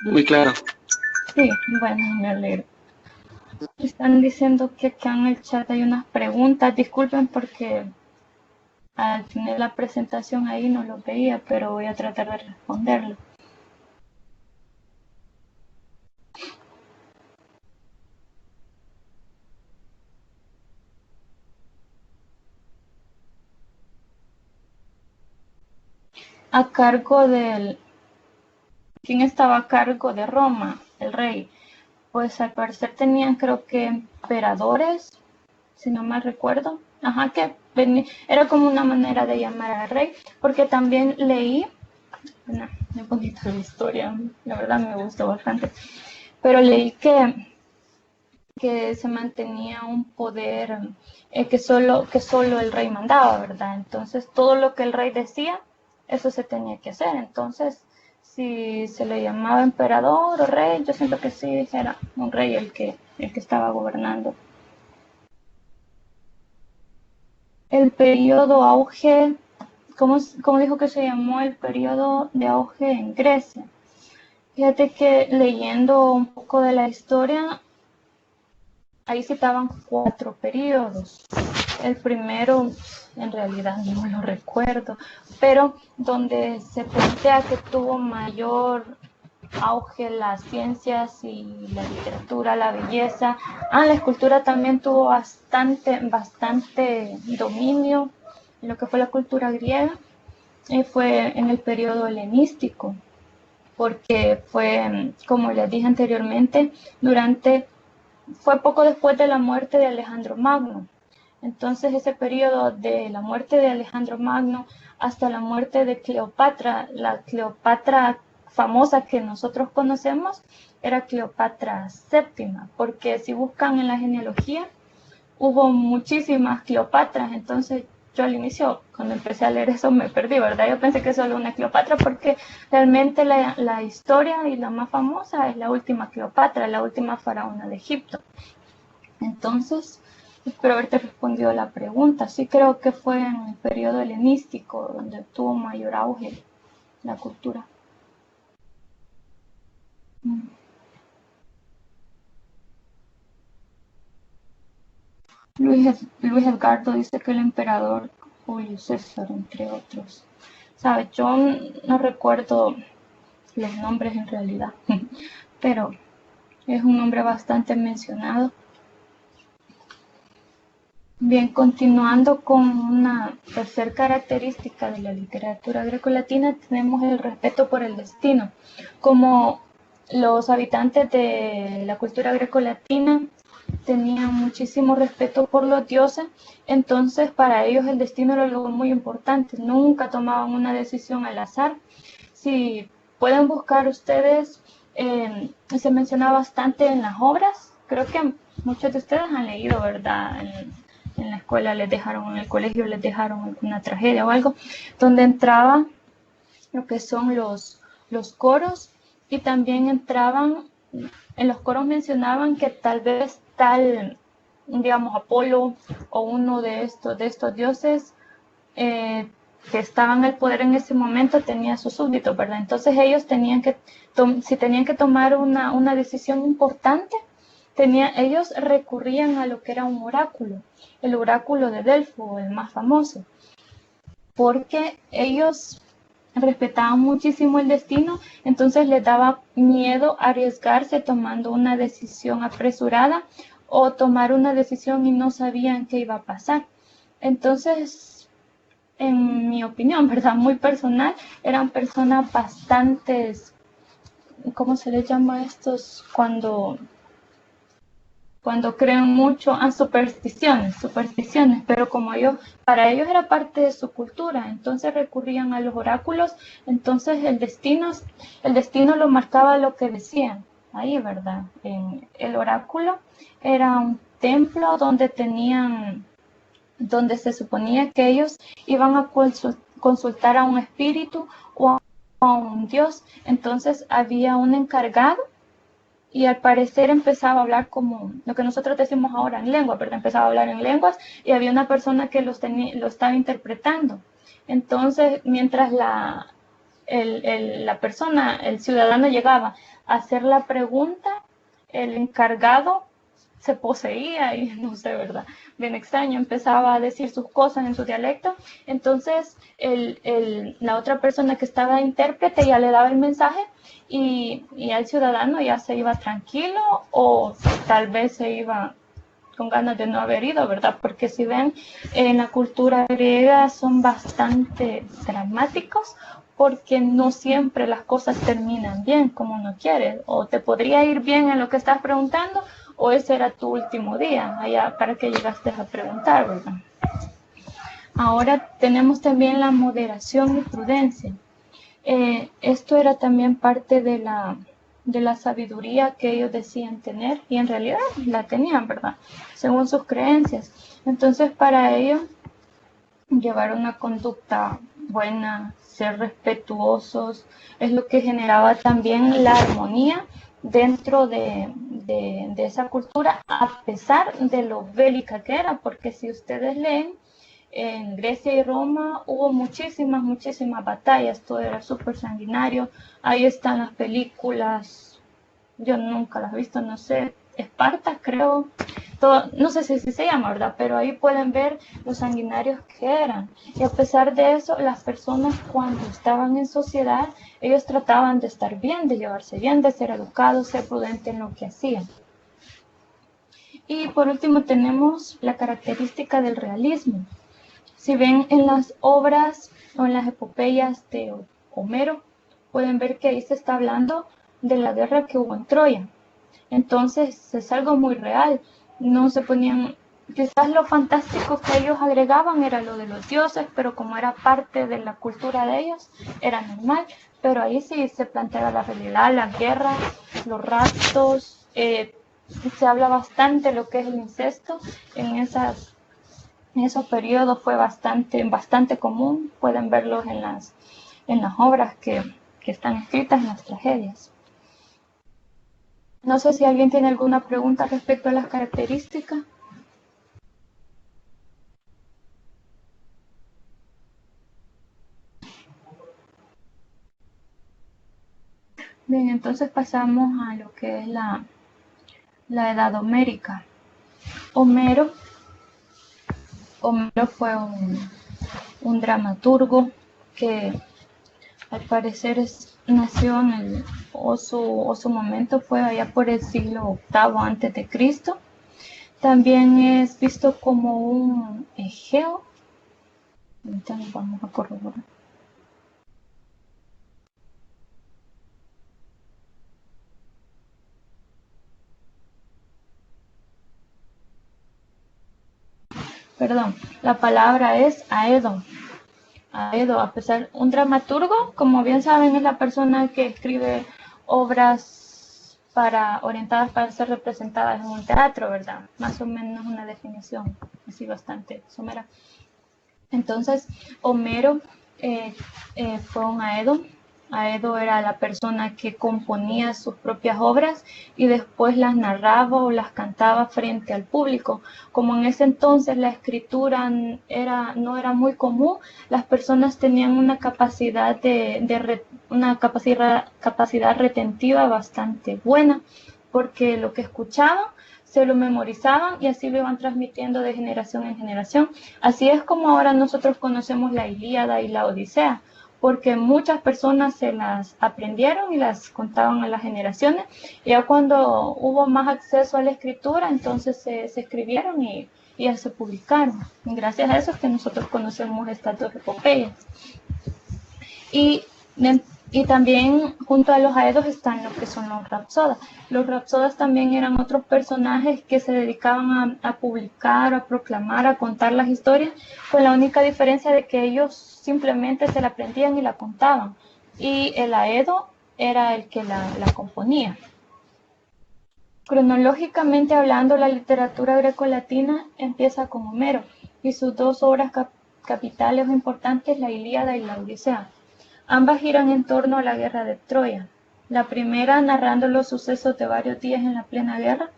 Muy claro. Sí, bueno, me alegro. Están diciendo que acá en el chat hay unas preguntas. Disculpen porque al tener la presentación ahí no lo veía, pero voy a tratar de responderlo. A cargo ¿quién estaba a cargo de Roma? El rey. Pues al parecer tenían, creo que, emperadores, si no mal recuerdo. Ajá, que era como una manera de llamar al rey, porque también leí, no, es bonita la historia, la verdad me gustó bastante, pero leí que se mantenía un poder que solo el rey mandaba, ¿verdad? Entonces todo lo que el rey decía, eso se tenía que hacer. Entonces, si se le llamaba emperador o rey, yo siento que sí era un rey el que estaba gobernando. El periodo auge, ¿cómo dijo que se llamó el periodo de auge en Grecia? Fíjate que leyendo un poco de la historia, ahí citaban 4 periodos. El primero, en realidad no lo recuerdo, pero donde se plantea que tuvo mayor auge las ciencias y la literatura, la belleza. La escultura también tuvo bastante dominio en lo que fue la cultura griega. Fue en el periodo helenístico, porque fue, como les dije anteriormente, fue poco después de la muerte de Alejandro Magno. Entonces ese periodo de la muerte de Alejandro Magno hasta la muerte de Cleopatra, la Cleopatra famosa que nosotros conocemos, era Cleopatra VII, porque si buscan en la genealogía, hubo muchísimas Cleopatras. Entonces yo al inicio, cuando empecé a leer eso, me perdí, ¿verdad? Yo pensé que solo una Cleopatra, porque realmente la historia y la más famosa es la última Cleopatra, la última faraona de Egipto. Entonces, espero haberte respondido la pregunta. Sí, creo que fue en el periodo helenístico donde tuvo mayor auge la cultura. Luis Edgardo dice que el emperador Julio César, entre otros. ¿Sabes? Yo no recuerdo los nombres en realidad, pero es un nombre bastante mencionado. Bien, continuando con una tercera característica de la literatura grecolatina, tenemos el respeto por el destino. Como los habitantes de la cultura grecolatina tenían muchísimo respeto por los dioses, entonces para ellos el destino era algo muy importante. Nunca tomaban una decisión al azar. Si pueden buscar ustedes, se menciona bastante en las obras. Creo que muchos de ustedes han leído, ¿verdad? En la escuela en el colegio les dejaron alguna tragedia o algo, donde entraba lo que son los coros, y también entraban, en los coros mencionaban que tal vez digamos, Apolo o uno de estos dioses que estaban en el poder en ese momento tenía sus súbditos, ¿verdad? Entonces ellos si tenían que tomar una decisión importante, ellos recurrían a lo que era un oráculo, el oráculo de Delfo, el más famoso, porque ellos respetaban muchísimo el destino. Entonces les daba miedo arriesgarse tomando una decisión apresurada o tomar una decisión y no sabían qué iba a pasar. Entonces, en mi opinión, ¿verdad? Muy personal, eran personas bastantes, ¿cómo se les llama a estos? Cuando creen mucho a supersticiones, pero como para ellos era parte de su cultura, entonces recurrían a los oráculos. Entonces el destino lo marcaba lo que decían ahí, ¿verdad? El oráculo era un templo donde se suponía que ellos iban a consultar a un espíritu o a un dios. Entonces había un encargado, y al parecer empezaba a hablar como lo que nosotros decimos ahora en lengua, ¿verdad? Empezaba a hablar en lenguas y había una persona que lo estaba interpretando. Entonces, mientras la persona, el ciudadano, llegaba a hacer la pregunta, el encargado se poseía y no sé, ¿verdad? Bien extraño, empezaba a decir sus cosas en su dialecto. Entonces, la otra persona que estaba intérprete ya le daba el mensaje, y el ciudadano ya se iba tranquilo, o tal vez se iba con ganas de no haber ido, ¿verdad? Porque si ven, en la cultura griega son bastante dramáticos, porque no siempre las cosas terminan bien como uno quiere, o te podría ir bien en lo que estás preguntando, o ese era tu último día, allá para que llegaste a preguntar, ¿verdad? Ahora tenemos también la moderación y prudencia. Esto era también parte de la sabiduría que ellos decían tener, y en realidad la tenían, ¿verdad? Según sus creencias. Entonces, para ellos, llevar una conducta buena, ser respetuosos, es lo que generaba también la armonía dentro de esa cultura, a pesar de lo bélica que era, porque si ustedes leen, en Grecia y Roma hubo muchísimas batallas, todo era súper sanguinario. Ahí están las películas, yo nunca las he visto, no sé, Esparta creo, todo, no sé si se llama, ¿verdad? Pero ahí pueden ver los sanguinarios que eran. Y a pesar de eso, las personas cuando estaban en sociedad, ellos trataban de estar bien, de llevarse bien, de ser educados, ser prudentes en lo que hacían. Y por último tenemos la característica del realismo. Si ven en las obras o en las epopeyas de Homero, pueden ver que ahí se está hablando de la guerra que hubo en Troya. Entonces es algo muy real. No se ponían, quizás lo fantástico que ellos agregaban era lo de los dioses, pero como era parte de la cultura de ellos, era normal. Pero ahí sí se planteaba la realidad, las guerras, los raptos, se habla bastante lo que es el incesto en esos periodos fue bastante común, pueden verlos en las obras que están escritas en las tragedias. No sé si alguien tiene alguna pregunta respecto a las características. Bien, entonces pasamos a lo que es la edad homérica. Homero fue un dramaturgo que al parecer nació o su momento fue allá por el siglo VIII antes de Cristo. También es visto como un egeo. Entonces vamos a corroborar. Perdón, la palabra es aedo. Aedo, a pesar, un dramaturgo, como bien saben, es la persona que escribe obras orientadas para ser representadas en un teatro, ¿verdad? Más o menos una definición así bastante somera. Entonces, Homero fue un aedo. Aedo era la persona que componía sus propias obras y después las narraba o las cantaba frente al público. Como en ese entonces la escritura no era muy común, las personas tenían una capacidad capacidad retentiva bastante buena, porque lo que escuchaban se lo memorizaban y así lo iban transmitiendo de generación en generación. Así es como ahora nosotros conocemos la Ilíada y la Odisea, porque muchas personas se las aprendieron y las contaban a las generaciones. Ya cuando hubo más acceso a la escritura, entonces se escribieron y ya se publicaron. Y gracias a eso es que nosotros conocemos estas dos epopeyas. Y también junto a los aedos están lo que son los rapsodas. Los rapsodas también eran otros personajes que se dedicaban a publicar, a proclamar, a contar las historias, con la única diferencia de que ellos simplemente se la aprendían y la contaban. Y el aedo era el que la componía. Cronológicamente hablando, la literatura grecolatina empieza con Homero y sus dos obras capitales o importantes, la Ilíada y la Odisea. Ambas giran en torno a la guerra de Troya. La primera narrando los sucesos de varios días en la plena guerra.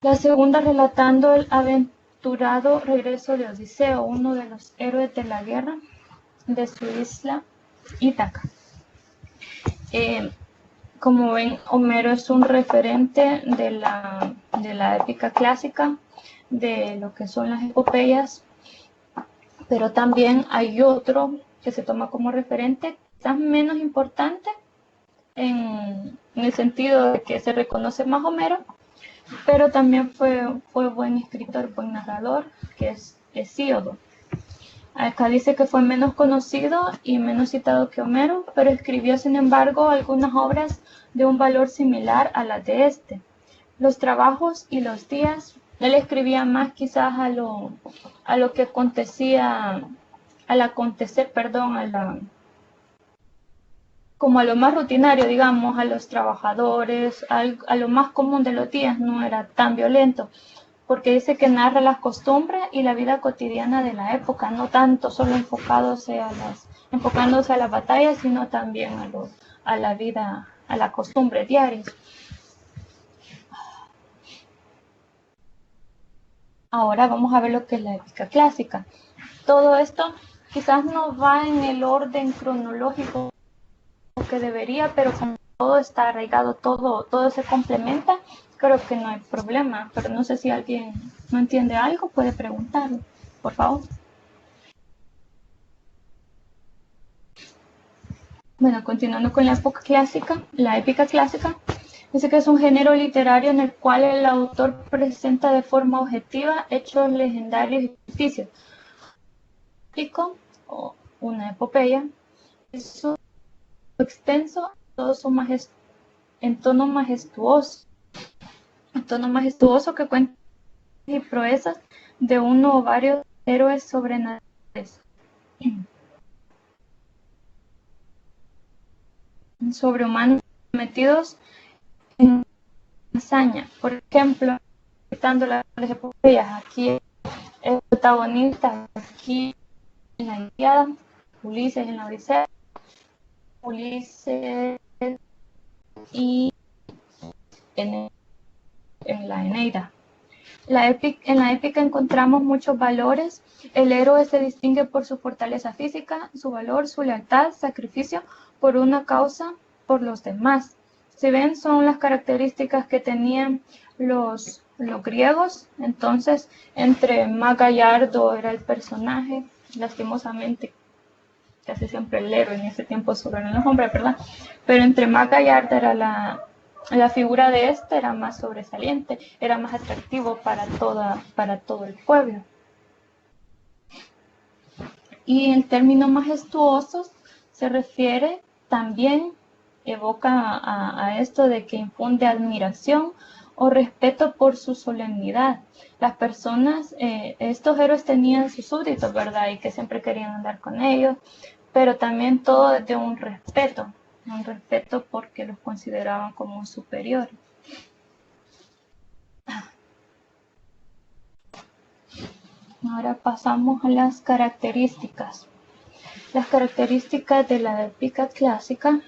La segunda relatando el aventurado regreso de Odiseo, uno de los héroes de la guerra, de su isla Ítaca. Como ven, Homero es un referente de la épica clásica, de lo que son las epopeyas, pero también hay otro que se toma como referente, quizás menos importante en el sentido de que se reconoce más Homero, pero también fue buen escritor, buen narrador, que es Hesíodo. Acá dice que fue menos conocido y menos citado que Homero, pero escribió sin embargo algunas obras de un valor similar a las de este. Los trabajos y los días, él escribía más quizás a lo que acontecía, al acontecer, perdón, como a lo más rutinario, digamos, a los trabajadores, a lo más común de los días, no era tan violento, porque dice que narra las costumbres y la vida cotidiana de la época, no tanto solo enfocándose a las batallas, sino también a la vida, a la costumbre diaria. Ahora vamos a ver lo que es la épica clásica. Todo esto quizás no va en el orden cronológico que debería, pero como todo está arraigado, todo se complementa, creo que no hay problema. Pero no sé si alguien no entiende algo, puede preguntarlo, por favor. Bueno, continuando con la época clásica, la épica clásica dice que es un género literario en el cual el autor presenta de forma objetiva hechos legendarios y ficticios. Épico o una epopeya es un extenso, todo su en tono majestuoso que cuenta y proezas de uno o varios héroes sobrenaturales, sobrehumanos metidos en hazaña. Por ejemplo, citando las epopeyas, aquí el protagonista, aquí en la Ilíada, Ulises en la Odisea, Ulises y en la Eneida. En la épica encontramos muchos valores. El héroe se distingue por su fortaleza física, su valor, su lealtad, sacrificio por una causa, por los demás. Si ven, son las características que tenían los griegos. Entonces, entre más gallardo era el personaje, lastimosamente, casi siempre el héroe en ese tiempo solo eran los hombres, ¿verdad? Pero entre más gallarda era la figura de este, era más sobresaliente, era más atractivo para todo el pueblo. Y el término majestuosos se refiere también, evoca a esto de que infunde admiración o respeto por su solemnidad. Las personas, estos héroes tenían sus súbditos, ¿verdad? Y que siempre querían andar con ellos, pero también todo desde un respeto porque los consideraban como superiores. Ahora pasamos a las características. Las características de la épica clásica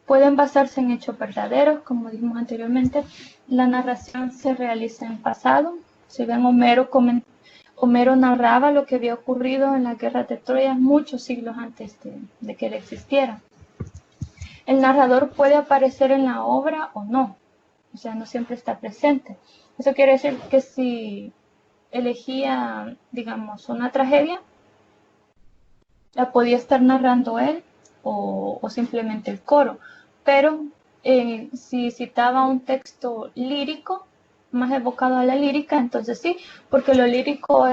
pueden basarse en hechos verdaderos, como dijimos anteriormente. La narración se realiza en pasado. Si ven, Homero narraba lo que había ocurrido en la guerra de Troya muchos siglos antes de que él existiera. El narrador puede aparecer en la obra o no, o sea, no siempre está presente. Eso quiere decir que si elegía, digamos, una tragedia, la podía estar narrando él o simplemente el coro, pero si citaba un texto lírico, más evocado a la lírica, entonces sí, porque lo lírico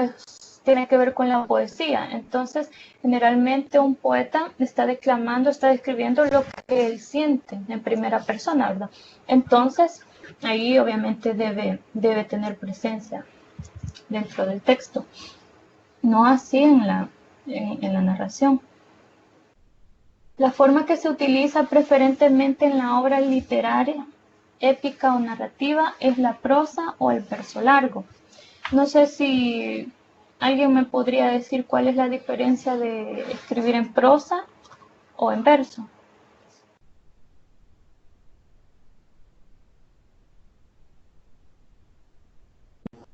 tiene que ver con la poesía. Entonces, generalmente un poeta está declamando, está describiendo lo que él siente en primera persona, ¿verdad? Entonces, ahí obviamente debe tener presencia dentro del texto. No así en la narración. La forma que se utiliza preferentemente en la obra literaria, épica o narrativa, es la prosa o el verso largo. No sé si alguien me podría decir cuál es la diferencia de escribir en prosa o en verso.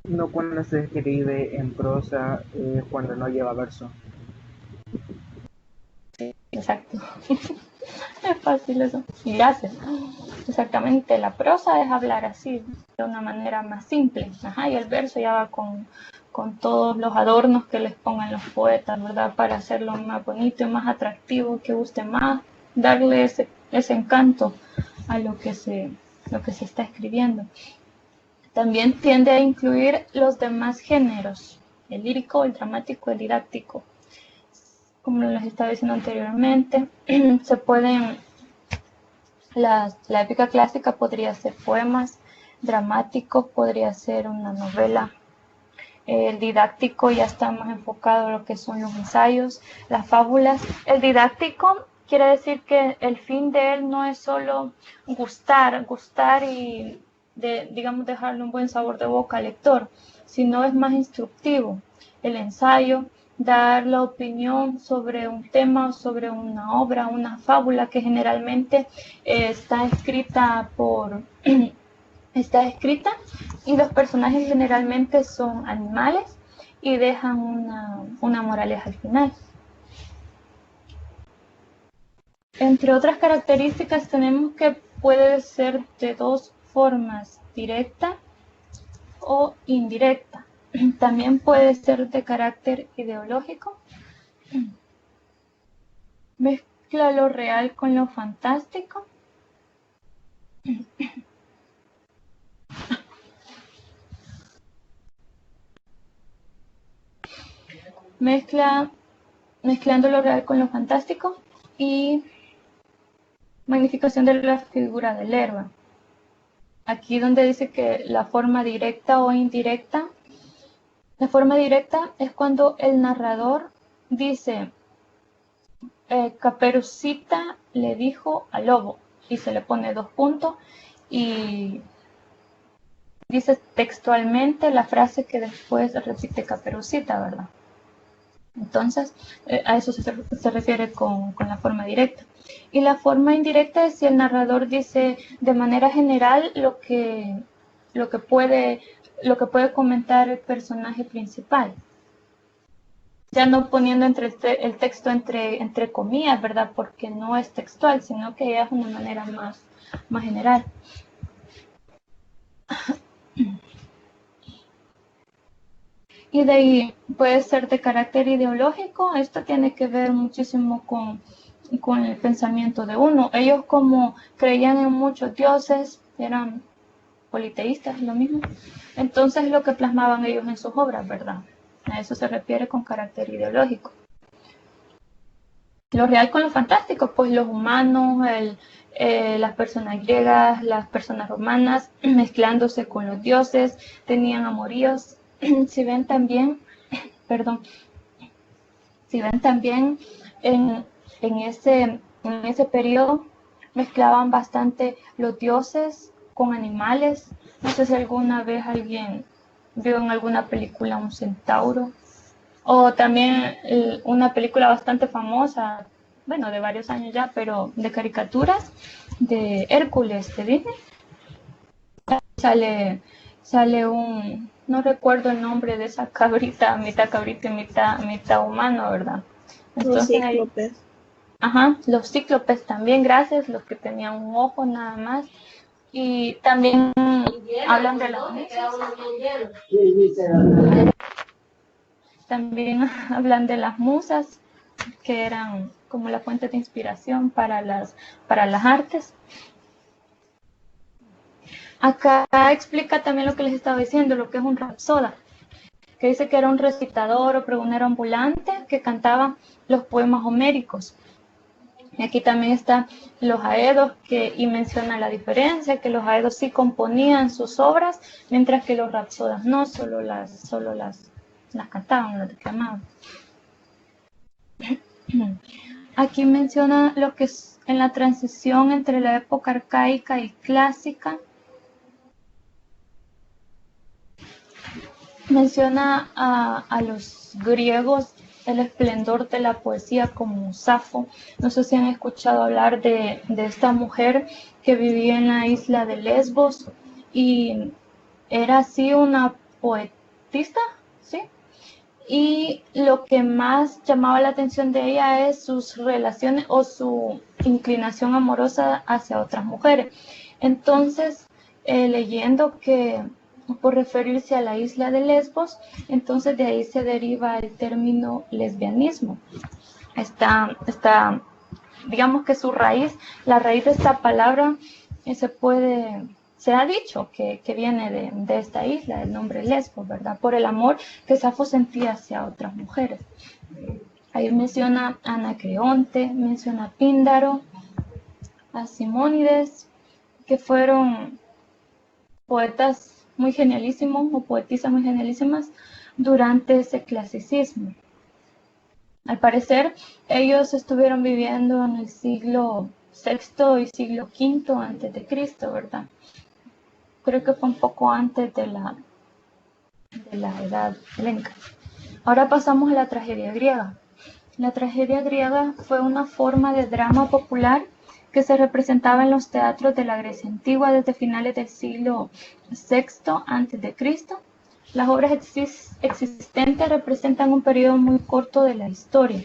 No, cuando se escribe en prosa, cuando no lleva verso. Exacto. Es fácil eso. Y gracias. Exactamente. La prosa es hablar así, de una manera más simple. Y el verso ya va con todos los adornos que les pongan los poetas, ¿verdad? Para hacerlo más bonito y más atractivo, que guste más, darle ese encanto a lo que se está escribiendo. También tiende a incluir los demás géneros, el lírico, el dramático, el didáctico. como les estaba diciendo anteriormente, se pueden, la épica clásica podría ser poemas dramáticos, podría ser una novela. El didáctico ya está más enfocado en lo que son los ensayos, las fábulas. El didáctico quiere decir que el fin de él no es solo gustar y digamos dejarle un buen sabor de boca al lector, sino es más instructivo. El ensayo, dar la opinión sobre un tema o sobre una obra, una fábula que generalmente está escrita y los personajes generalmente son animales y dejan una moraleja al final. Entre otras características tenemos que puede ser de dos formas, directa o indirecta. También puede ser de carácter ideológico. Mezcla lo real con lo fantástico. Mezclando lo real con lo fantástico y magnificación de la figura del héroe. Aquí donde dice que la forma directa o indirecta, la forma directa es cuando el narrador dice, Caperucita le dijo al lobo, y se le pone 2 puntos, y dice textualmente la frase que después repite Caperucita, ¿verdad? Entonces, a eso se refiere con la forma directa. Y la forma indirecta es si el narrador dice de manera general lo que puede comentar el personaje principal. Ya no poniendo el texto entre comillas, ¿verdad? Porque no es textual, sino que ya es una manera más general. Y de ahí puede ser de carácter ideológico. Esto tiene que ver muchísimo con el pensamiento de uno. Ellos, como creían en muchos dioses, eran politeístas, lo mismo. Entonces lo que plasmaban ellos en sus obras, ¿verdad? A eso se refiere con carácter ideológico. Lo real con lo fantástico, pues los humanos, las personas griegas, las personas romanas, mezclándose con los dioses, tenían amoríos. Si ven también en ese periodo mezclaban bastante los dioses con animales. No sé si alguna vez alguien vio en alguna película un centauro, o también una película bastante famosa, bueno, de varios años ya, pero de caricaturas, de Hércules de Disney. Sale no recuerdo el nombre de esa cabrita y mitad humano, ¿verdad? Entonces, los cíclopes. Los cíclopes también, gracias, los que tenían un ojo nada más. Y también hablan de las musas. También hablan de las musas, que eran como la fuente de inspiración para las artes. Acá explica también lo que les estaba diciendo, lo que es un rapsoda, que dice que era un recitador o pregonero ambulante que cantaba los poemas homéricos. Y aquí también están los aedos, y menciona la diferencia, que los aedos sí componían sus obras, mientras que los rapsodas no, solo las cantaban, las declamaban. Aquí menciona lo que es en la transición entre la época arcaica y clásica. Menciona a los griegos, el esplendor de la poesía como Safo. No sé si han escuchado hablar de esta mujer que vivía en la isla de Lesbos y era así una poetista, ¿sí? Y lo que más llamaba la atención de ella es sus relaciones o su inclinación amorosa hacia otras mujeres. Entonces, leyendo que por referirse a la isla de Lesbos, entonces de ahí se deriva el término lesbianismo. Digamos que la raíz de esta palabra se ha dicho que viene de esta isla, el nombre Lesbos, ¿verdad? Por el amor que Safo sentía hacia otras mujeres. Ahí menciona a Anacreonte, menciona a Píndaro, a Simónides, que fueron poetas muy genialísimos o poetisas muy genialísimas durante ese clasicismo. Al parecer, ellos estuvieron viviendo en el siglo VI y siglo V antes de Cristo, ¿verdad? Creo que fue un poco antes de la edad helénica. Ahora pasamos a la tragedia griega. La tragedia griega fue una forma de drama popular que se representaba en los teatros de la Grecia antigua desde finales del siglo VI antes de Cristo. Las obras existentes representan un periodo muy corto de la historia.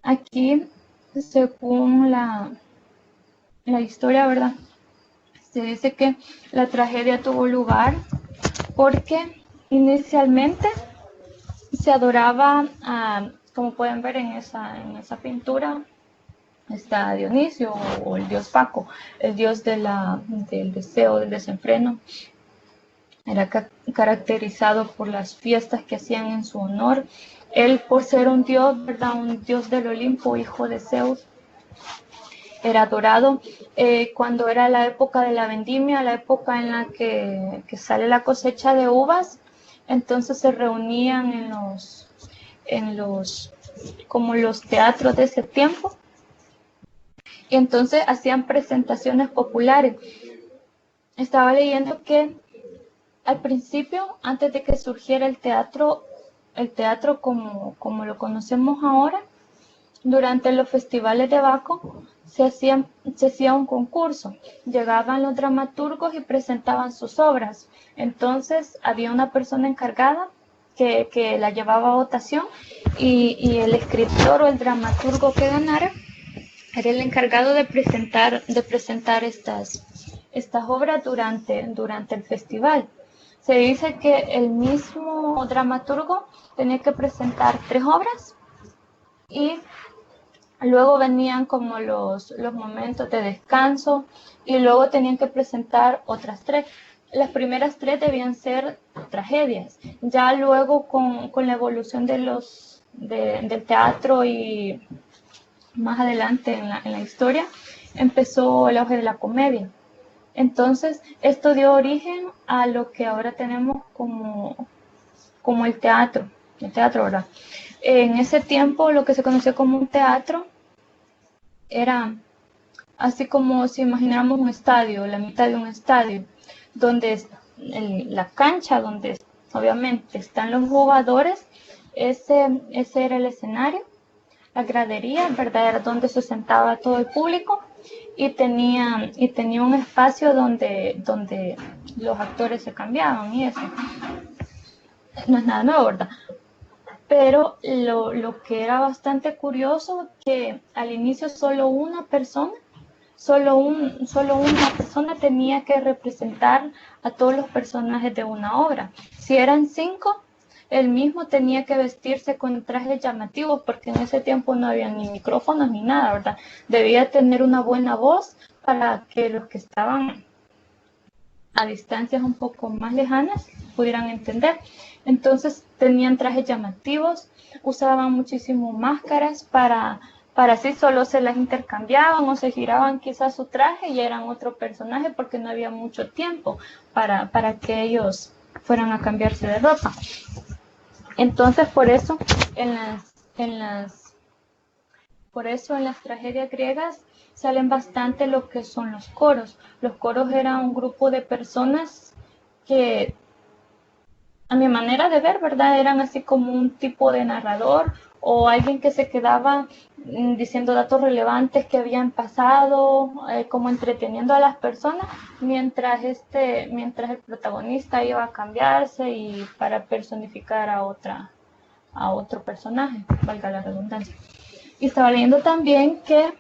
Aquí, según la historia, ¿verdad? Se dice que la tragedia tuvo lugar porque inicialmente se adoraba a, como pueden ver en esa pintura, está Dionisio o el dios Baco, el dios del deseo, del desenfreno. Era caracterizado por las fiestas que hacían en su honor. Él, por ser un dios, ¿verdad? Un dios del Olimpo, hijo de Zeus, era adorado cuando era la época de la vendimia, la época en la que sale la cosecha de uvas. Entonces se reunían en los como los teatros de ese tiempo, y entonces hacían presentaciones populares. Estaba leyendo que al principio, antes de que surgiera el teatro como lo conocemos ahora, durante los festivales de Baco se hacía un concurso. Llegaban los dramaturgos y presentaban sus obras. Entonces había una persona encargada que la llevaba a votación, y el escritor o el dramaturgo que ganara era el encargado de presentar estas obras durante el festival. Se dice que el mismo dramaturgo tenía que presentar 3 obras y luego venían como los momentos de descanso, y luego tenían que presentar otras 3. Las primeras 3 debían ser tragedias. Ya luego con la evolución del teatro y más adelante en la historia, empezó el auge de la comedia. Entonces, esto dio origen a lo que ahora tenemos como el teatro, ¿verdad? En ese tiempo, lo que se conoció como un teatro era así como si imagináramos un estadio, la mitad de un estadio, donde la cancha, donde obviamente están los jugadores, ese era el escenario. La gradería, ¿verdad? Era donde se sentaba todo el público, y tenía un espacio donde los actores se cambiaban, y eso no es nada nuevo, ¿verdad? Pero lo que era bastante curioso, que al inicio solo una persona tenía que representar a todos los personajes de una obra. Si eran 5, él mismo tenía que vestirse con trajes llamativos, porque en ese tiempo no había ni micrófonos ni nada, ¿verdad? Debía tener una buena voz para que los que estaban a distancias un poco más lejanas pudieran entender. Entonces tenían trajes llamativos, usaban muchísimo máscaras para así solo se las intercambiaban o se giraban quizás su traje y eran otro personaje, porque no había mucho tiempo para que ellos fueran a cambiarse de ropa. Entonces, por eso en las tragedias griegas salen bastante lo que son los coros. Los coros eran un grupo de personas que, a mi manera de ver, ¿verdad?, eran así como un tipo de narrador o alguien que se quedaba diciendo datos relevantes que habían pasado, como entreteniendo a las personas, mientras el protagonista iba a cambiarse y para personificar a otro personaje, valga la redundancia. Y estaba leyendo también que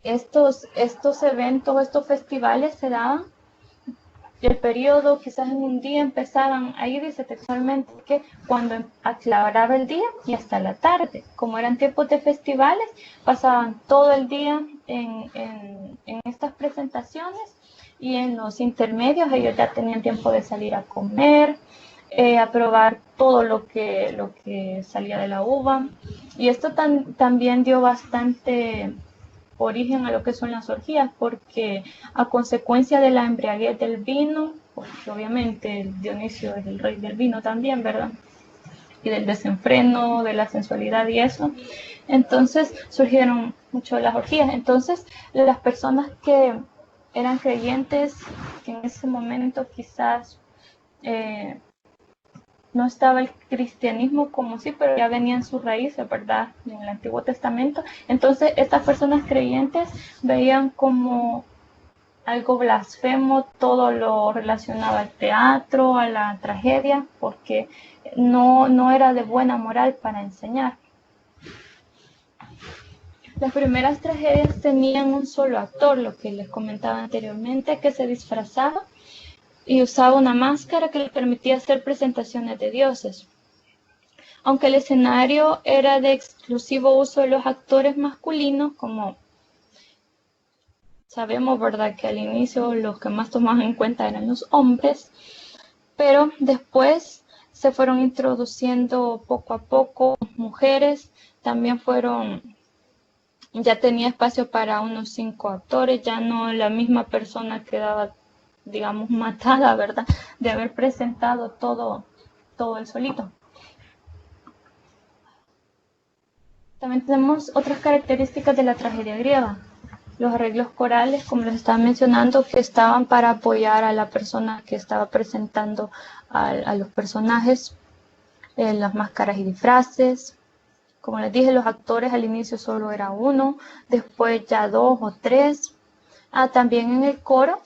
estos eventos, estos festivales se daban, el periodo quizás en un día empezaban, ahí dice textualmente que cuando aclaraba el día y hasta la tarde, como eran tiempos de festivales, pasaban todo el día en estas presentaciones, y en los intermedios ellos ya tenían tiempo de salir a comer, a probar todo lo que salía de la uva. Y esto también dio bastante origen a lo que son las orgías, porque a consecuencia de la embriaguez del vino, porque obviamente Dionisio es el rey del vino también, ¿verdad? Y del desenfreno, de la sensualidad y eso. Entonces surgieron mucho las orgías. Entonces las personas que eran creyentes, que en ese momento quizás no estaba el cristianismo como sí, pero ya venían sus raíces, ¿verdad? En el Antiguo Testamento. Entonces estas personas creyentes veían como algo blasfemo todo lo relacionado al teatro, a la tragedia, porque no era de buena moral para enseñar. Las primeras tragedias tenían un solo actor, lo que les comentaba anteriormente, que se disfrazaba y usaba una máscara que le permitía hacer presentaciones de dioses. Aunque el escenario era de exclusivo uso de los actores masculinos, como sabemos, ¿verdad?, que al inicio los que más tomaban en cuenta eran los hombres, pero después se fueron introduciendo poco a poco mujeres, también ya tenía espacio para unos 5 actores, ya no la misma persona quedaba, digamos, matada, ¿verdad?, de haber presentado todo el solito. También tenemos otras características de la tragedia griega. Los arreglos corales, como les estaba mencionando, que estaban para apoyar a la persona que estaba presentando a los personajes, las máscaras y disfraces. Como les dije, los actores al inicio solo era uno, después ya 2 o 3. También en el coro,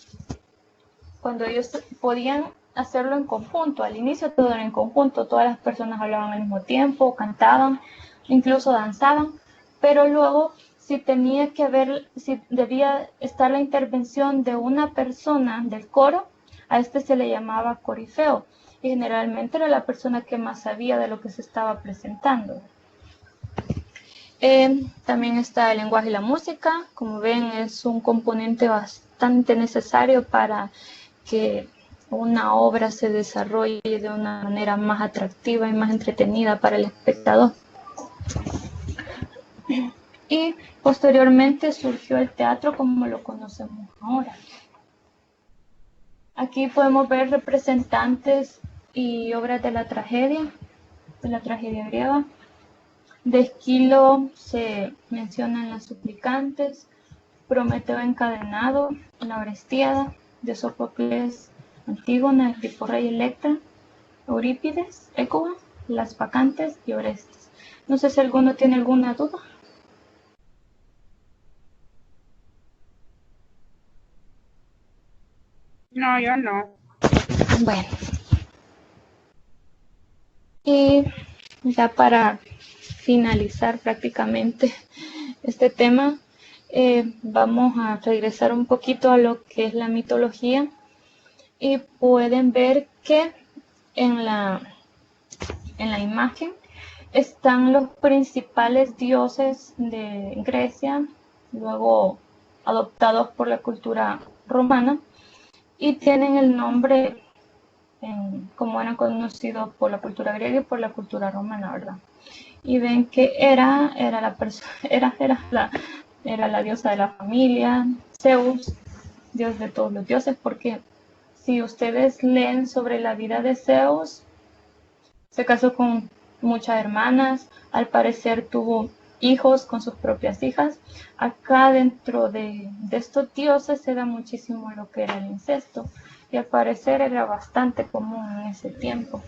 cuando ellos podían hacerlo en conjunto, al inicio todo era en conjunto, todas las personas hablaban al mismo tiempo, cantaban, incluso danzaban, pero luego si debía estar la intervención de una persona del coro, a este se le llamaba corifeo, y generalmente era la persona que más sabía de lo que se estaba presentando. También está el lenguaje y la música. Como ven, es un componente bastante necesario para que una obra se desarrolle de una manera más atractiva y más entretenida para el espectador. Y posteriormente surgió el teatro como lo conocemos ahora. Aquí podemos ver representantes y obras de la tragedia griega. De Esquilo se mencionan las suplicantes, Prometeo encadenado, la Orestiada, de Sófocles, Antígona, Edipo Rey Electra, Eurípides, Écuba, las Bacantes y Orestes. No sé si alguno tiene alguna duda. No, yo no. Bueno. Y ya para finalizar prácticamente este tema, vamos a regresar un poquito a lo que es la mitología y pueden ver que en la imagen están los principales dioses de Grecia, luego adoptados por la cultura romana, y tienen el nombre como eran conocidos por la cultura griega y por la cultura romana, ¿verdad? Y ven que era la diosa de la familia, Zeus, dios de todos los dioses, porque si ustedes leen sobre la vida de Zeus, se casó con muchas hermanas, al parecer tuvo hijos con sus propias hijas. Acá dentro de estos dioses se da muchísimo lo que era el incesto, y al parecer era bastante común en ese tiempo.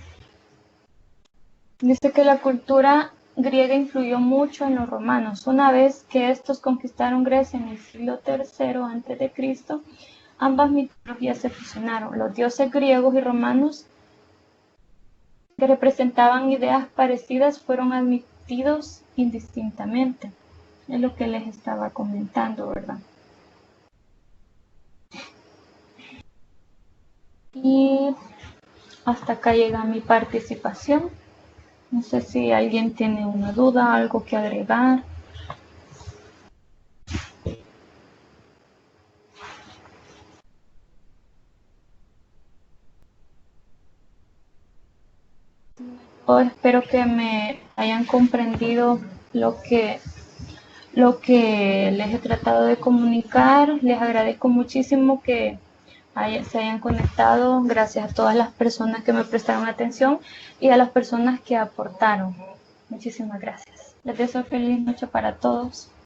Dice que la cultura griega influyó mucho en los romanos. Una vez que estos conquistaron Grecia en el siglo III a.C., ambas mitologías se fusionaron. Los dioses griegos y romanos que representaban ideas parecidas fueron admitidos indistintamente. Es lo que les estaba comentando, ¿verdad? Y hasta acá llega mi participación. No sé si alguien tiene una duda, algo que agregar. espero que me hayan comprendido lo que les he tratado de comunicar. Les agradezco muchísimo que se hayan conectado. Gracias a todas las personas que me prestaron atención y a las personas que aportaron. Muchísimas gracias. Les deseo feliz noche para todos.